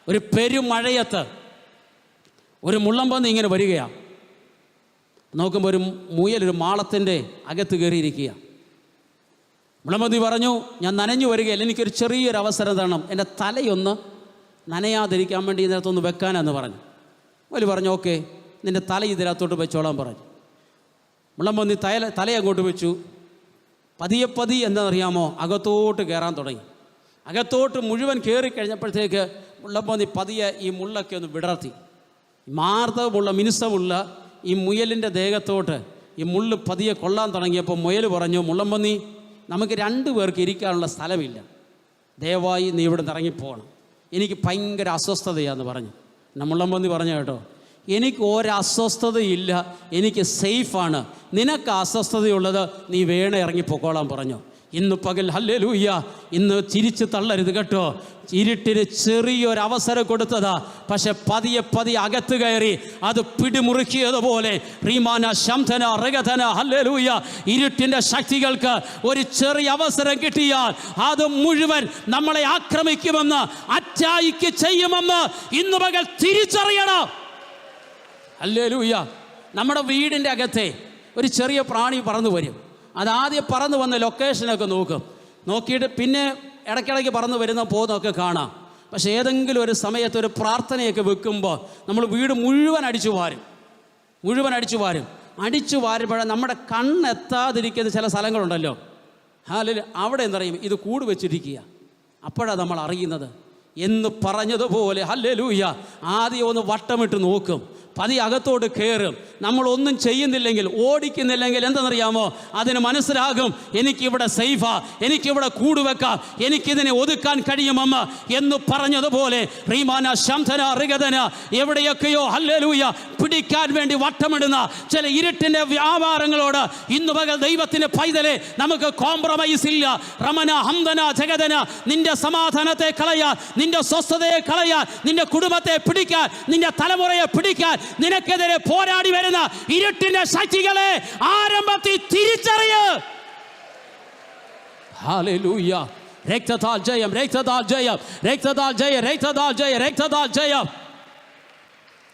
ഒരു പെരുമഴയത്ത് ഒരു മുള്ളംപന്നി ഇങ്ങനെ വരികയാണ്. നോക്കുമ്പോൾ ഒരു മുയൽ ഒരു മാളത്തിൻ്റെ അകത്ത് കയറിയിരിക്കുക. മുള്ളംപന്നി പറഞ്ഞു, ഞാൻ നനഞ്ഞു വരികയല്ല, എനിക്കൊരു ചെറിയൊരു അവസരം തരണം, എൻ്റെ തലയൊന്ന് നനയാതിരിക്കാൻ വേണ്ടി ഇതിനകത്തൊന്ന് വെക്കാനെന്ന് പറഞ്ഞു. മുയൽ പറഞ്ഞു, ഓക്കെ, നിൻ്റെ തല ഇതിനകത്തോട്ട് വെച്ചോളാൻ പറഞ്ഞു. മുള്ളംപന്നി തല അങ്ങോട്ട് വെച്ചു. പതിയെ എന്താണെന്നറിയാമോ? അകത്തോട്ട് കയറാൻ തുടങ്ങി. അകത്തോട്ട് മുഴുവൻ കയറി കഴിഞ്ഞപ്പോഴത്തേക്ക് മുള്ളംപന്നി പതിയെ ഈ മുള്ളൊക്കെ ഒന്ന് വിടർത്തി. മാർദ്ദവമുള്ള മിനുസമുള്ള ഈ മുയലിൻ്റെ ദേഹത്തോട്ട് ഈ മുള്ള് പതിയെ കൊള്ളാൻ തുടങ്ങിയപ്പോൾ മുയൽ പറഞ്ഞു, മുള്ളമ്പന്നി, നമുക്ക് 2 പേർക്ക് ഇരിക്കാനുള്ള സ്ഥലമില്ല, ദയവായി നീ ഇവിടെ നിന്ന് ഇറങ്ങിപ്പോകണം, എനിക്ക് ഭയങ്കര അസ്വസ്ഥതയാന്ന് പറഞ്ഞു. എന്നെ മുള്ളമ്പന്നി പറഞ്ഞു, കേട്ടോ, എനിക്ക് ഒരസ്വസ്ഥതയില്ല, എനിക്ക് സേഫാണ്, നിനക്ക് അസ്വസ്ഥതയുള്ളത് നീ വേണേ ഇറങ്ങിപ്പോക്കോളാൻ പറഞ്ഞു. ഇന്ന് പകൽ ഹല്ലേലൂയ, ഇന്ന് ചിരിച്ച് തള്ളരുത് കേട്ടോ. ഇരുട്ടിന് ചെറിയൊരവസരം കൊടുത്തതാ, പക്ഷെ പതിയെ പതിയെ അകത്ത് കയറി അത് പിടിമുറുക്കിയതുപോലെ റീമാന ശംധന റഗധന ഹല്ലേലൂയ, ഇരുട്ടിൻ്റെ ശക്തികൾക്ക് ഒരു ചെറിയ അവസരം കിട്ടിയാൽ അത് മുഴുവൻ നമ്മളെ ആക്രമിക്കുമെന്ന്, അറ്റായിക്ക് ചെയ്യുമെന്ന് ഇന്ന് പകൽ തിരിച്ചറിയണം. ഹല്ലേലൂയ. നമ്മുടെ വീടിൻ്റെ അകത്തെ ഒരു ചെറിയ പ്രാണി പറന്നു വരും. അതാദ്യം പറന്നു വന്ന ലൊക്കേഷനൊക്കെ നോക്കും, നോക്കിയിട്ട് പിന്നെ ഇടയ്ക്കിടയ്ക്ക് പറന്നു വരുന്ന പോകുന്നതൊക്കെ കാണാം. പക്ഷേ ഏതെങ്കിലും ഒരു സമയത്ത് ഒരു പ്രാർത്ഥനയൊക്കെ വെക്കുമ്പോൾ നമ്മൾ വീട് മുഴുവൻ അടിച്ചു വാരും. അടിച്ചു വാരുമ്പോഴേ നമ്മുടെ കണ്ണെത്താതിരിക്കുന്ന ചില സ്ഥലങ്ങളുണ്ടല്ലോ, അവിടെ എന്താ പറയും, ഇത് കൂട് വെച്ചിരിക്കുക. അപ്പോഴാണ് നമ്മൾ അറിയുന്നത്. എന്ന് പറഞ്ഞതുപോലെ ഹല്ലേലൂയ, ആദ്യം ഒന്ന് വട്ടമിട്ട് നോക്കും, പതി അകത്തോട്ട് കയറും. നമ്മളൊന്നും ചെയ്യുന്നില്ലെങ്കിൽ, ഓടിക്കുന്നില്ലെങ്കിൽ എന്തെന്നറിയാമോ, അതിന് മനസ്സിലാകും, എനിക്കിവിടെ സേഫാ, എനിക്കിവിടെ കൂടുവെക്കാം, എനിക്കിതിനെ ഒതുക്കാൻ കഴിയുമമ്മ എന്ന് പറഞ്ഞതുപോലെ റീമാന ശംധന റിഗധന എവിടെയൊക്കെയോ ഹല്ലേലൂയ പിടിക്കാൻ വേണ്ടി വട്ടമിടുന്ന ചില ഇരുട്ടിൻ്റെ വ്യാപാരങ്ങളോട് ഇന്ന് പകൽ ദൈവത്തിൻ്റെ പൈതലെ നമുക്ക് കോംപ്രമൈസ് ഇല്ല. റമന ഹംദന ജഗദന, നിന്റെ സമാധാനത്തെ കളയാൻ, നിന്റെ സ്വസ്ഥതയെ കളയാൻ, നിന്റെ കുടുംബത്തെ പിടിക്കാൻ, നിന്റെ തലമുറയെ പിടിക്കാൻ നിനക്കെതിരെ പോരാടി വരുന്ന ഇരുട്ടിന്റെ ശക്തികളെ ആരംഭത്തിൽ തിരിച്ചറിയ. ഹല്ലേലൂയ. രക്തത്താൽ ജയം, രക്തത്താൽ ജയം, രക്തത്താൽ ജയം, രക്തത്താൽ ജയം, രക്തത്താൽ ജയം.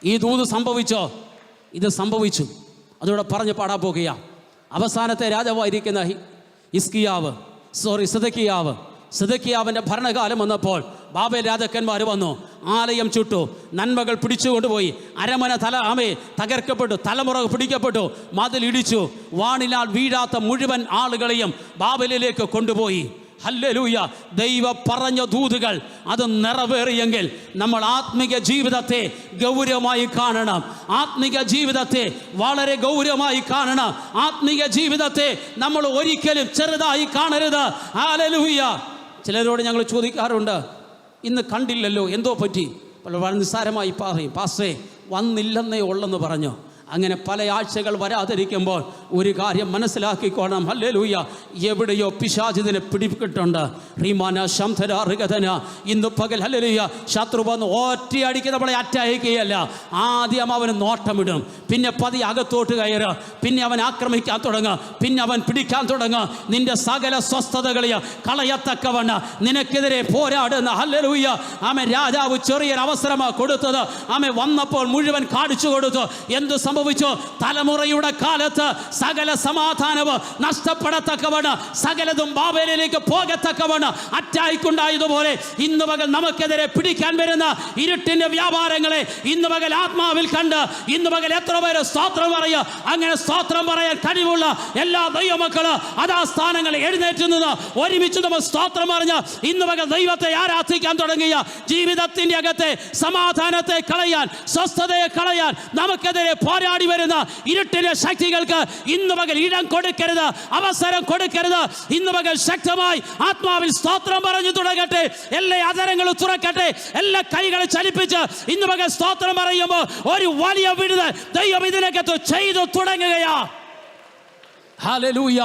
ഈ ദൂത് സംഭവിച്ചോ? ഇത് സംഭവിച്ചു. അതോടെ പറഞ്ഞ് പാടാൻ പോകുക. അവസാനത്തെ രാജാവായിരിക്കുന്ന സിദക്കിയാവിൻ്റെ ഭരണകാലം വന്നപ്പോൾ ബാബേൽ രാജാക്കന്മാർ വന്നു, ആലയം ചുട്ടു, നന്മകൾ പിടിച്ചുകൊണ്ടുപോയി, അരമന തകർക്കപ്പെട്ടു, തലമുറ പിടിക്കപ്പെട്ടു, മതിലിടിച്ചു, വാണിനാൽ വീഴാത്ത മുഴുവൻ ആളുകളെയും ബാബേലിലേക്ക് കൊണ്ടുപോയി. ഹല്ലേലൂയ. ദൈവ പറഞ്ഞ ദൂതുകൾ അത് നിറവേറിയെങ്കിൽ നമ്മൾ ആത്മിക ജീവിതത്തെ ഗൗരവമായി കാണണം. ആത്മിക ജീവിതത്തെ വളരെ ഗൗരവമായി കാണണം. ആത്മിക ജീവിതത്തെ നമ്മൾ ഒരിക്കലും ചെറുതായി കാണരുത്. ഹല്ലേലൂയ. ചിലരോട് ഞങ്ങൾ ചോദിക്കാറുണ്ട്, ഇന്ന് കണ്ടില്ലല്ലോ, എന്തോ പറ്റി? വളരെ നിസ്സാരമായി പറയും, പാസ്റ്റേ വന്നില്ലെന്നേ ഉള്ളെന്ന് പറഞ്ഞു. അങ്ങനെ പല ആഴ്ചകൾ വരാതിരിക്കുമ്പോൾ ഒരു കാര്യം മനസ്സിലാക്കിക്കോണം. ഹല്ലേലൂയ. എവിടെയോ പിശാചിനെ പിടികിട്ടുണ്ട്. റീമാന ശംധന റിഗധന. ഇന്ന് പകൽ ഹല്ലേലൂയ, ശത്രു വന്ന് ഒറ്റയടിക്ക് നമ്മളെ അറ്റായിക്കുകയല്ല. ആദ്യം അവന് നോട്ടമിടും, പിന്നെ പതി അകത്തോട്ട് കയറുക, പിന്നെ അവൻ ആക്രമിക്കാൻ തുടങ്ങുക, പിന്നെ അവൻ പിടിക്കാൻ തുടങ്ങുക. നിന്റെ സകല സ്വസ്ഥതകളെയും കളയത്തക്കവണ്ണം നിനക്കെതിരെ പോരാടുന്ന ഹല്ലേലൂയ ആമേ രാജാവ് ചെറിയൊരു അവസരമാണ് കൊടുത്തത്. ആമേ വന്നപ്പോൾ മുഴുവൻ കാണിച്ചു കൊടുത്തു. എന്ത് സംഭവിച്ചു? തലമുറയുടെ കാലത്ത് സകല സമാധാനവും നഷ്ടപ്പെടത്തക്കവണ്ണം, സകലതും ബാബേലിലേക്ക് പോകത്തക്കവണ്ണം അറ്റായിക്കുണ്ടായതുപോലെ ഇന്ന് പകൽ നമുക്കെതിരെ പിടിക്കാൻ വരുന്ന ഇരുട്ടിന്റെ വ്യാപാരങ്ങളെ ഇന്ന് പകൽ ആത്മാവിൽ കണ്ട് ഇന്ന് പകൽ എത്ര പേര് സ്തോത്രം പറയുക? അങ്ങനെ സ്തോത്രം പറയാൻ കഴിവുള്ള എല്ലാ ദൈവമക്കള് അതാ സ്ഥാനങ്ങൾ എഴുന്നേറ്റ് നിന്ന് ഒരുമിച്ച് നമ്മൾ സ്തോത്രം പറഞ്ഞ് ഇന്ന് പകൽ ദൈവത്തെ ആരാധിക്കാൻ തുടങ്ങിയ ജീവിതത്തിന്റെ അകത്തെ സമാധാനത്തെ കളയാൻ, സ്വസ്ഥതയെ കളയാൻ നമുക്കെതിരെ പോരാടി വരുന്ന ഇരുട്ടിന്റെ ശക്തികൾക്ക് ഇന്ന് പകൽ ഇടം കൊടുക്കരുത്, അവസരം കൊടുക്കരുത്. ഇന്ന് പകൽ ശക്തമായി ആത്മാവിൽ സ്തോത്രം പറഞ്ഞു തുടങ്ങട്ടെ. എല്ലാ അതരങ്ങളും തുറക്കട്ടെ, എല്ലാ കൈകളും ചലിപ്പിച്ച് ഇന്ന് പകൽ സ്തോത്രം പറയുമ്പോൾ ഒരു വലിയ വിടുതൽ ദൈവം ഇതിനകത്ത് ചെയ്തു തുടങ്ങുകയാ. ഹല്ലേലൂയ.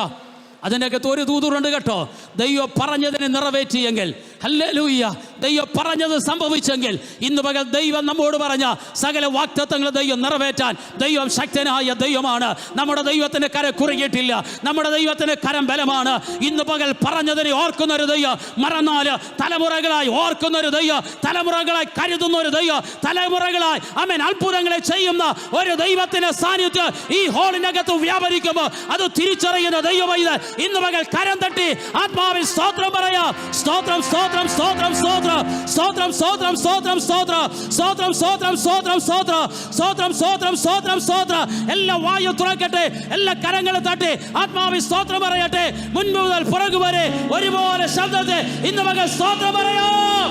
അതിനകത്ത് ഒരു ദൂതുണ്ട് കേട്ടോ. ദൈവം പറഞ്ഞതിനെ നിറവേറ്റിയെങ്കിൽ, ഹല്ലേലൂയ, ദൈവം പറഞ്ഞത് സംഭവിച്ചെങ്കിൽ ഇന്ന് പകൽ ദൈവം നമ്മോട് പറഞ്ഞ സകല വാഗ്ദത്തങ്ങൾ ദൈവം നിറവേറ്റാൻ ദൈവം ശക്തനായ ദൈവമാണ്. നമ്മുടെ ദൈവത്തിന്റെ കരം കുറുകിയിട്ടില്ല, നമ്മുടെ ദൈവത്തിന്റെ കരം ബലമാണ്. ഇന്ന് പകൽ പറഞ്ഞതിനെ ഓർക്കുന്നൊരു ദൈവം, മറന്നാല് തലമുറകളായി ഓർക്കുന്നൊരു ദൈവം, തലമുറകളായി കരുതുന്ന ഒരു ദൈവം, തലമുറകളായി ആമേൻ അത്ഭുതങ്ങളെ ചെയ്യുന്ന ഒരു ദൈവത്തിന്റെ സാന്നിധ്യം ഈ ഹോളിനകത്ത് വ്യാപരിക്കുമ്പോൾ അത് തിരിച്ചറിയുന്ന ദൈവമായി ഇന്ന് പകൽ കരം തട്ടി ആത്മാവിൽ സ്തോത്രം പറയാം. സ്തോത്രം, സ്തോത്രം, സ്തോത്രം, സ്തോത്രം, സ്തോത്രം, സ്തോത്രം, സ്തോത്രം, സ്തോത്രം, സ്തോത്രം, സ്തോത്രം, സ്തോത്രം, സ്തോത്രം, സ്തോത്രം, സ്തോത്രം, സ്തോത്രം, സ്തോത്രം. എല്ലാ വായു തുറക്കട്ടെ, എല്ലാ കരങ്ങളും തട്ടി ആത്മാവിൽ സ്തോത്രം പറയട്ടെ. മുൻപ് മുതൽ പുറകു വരെ ഒരുപോലെ ശബ്ദത്തെ ഇന്ന് പകൽ സ്തോത്രം പറയാം.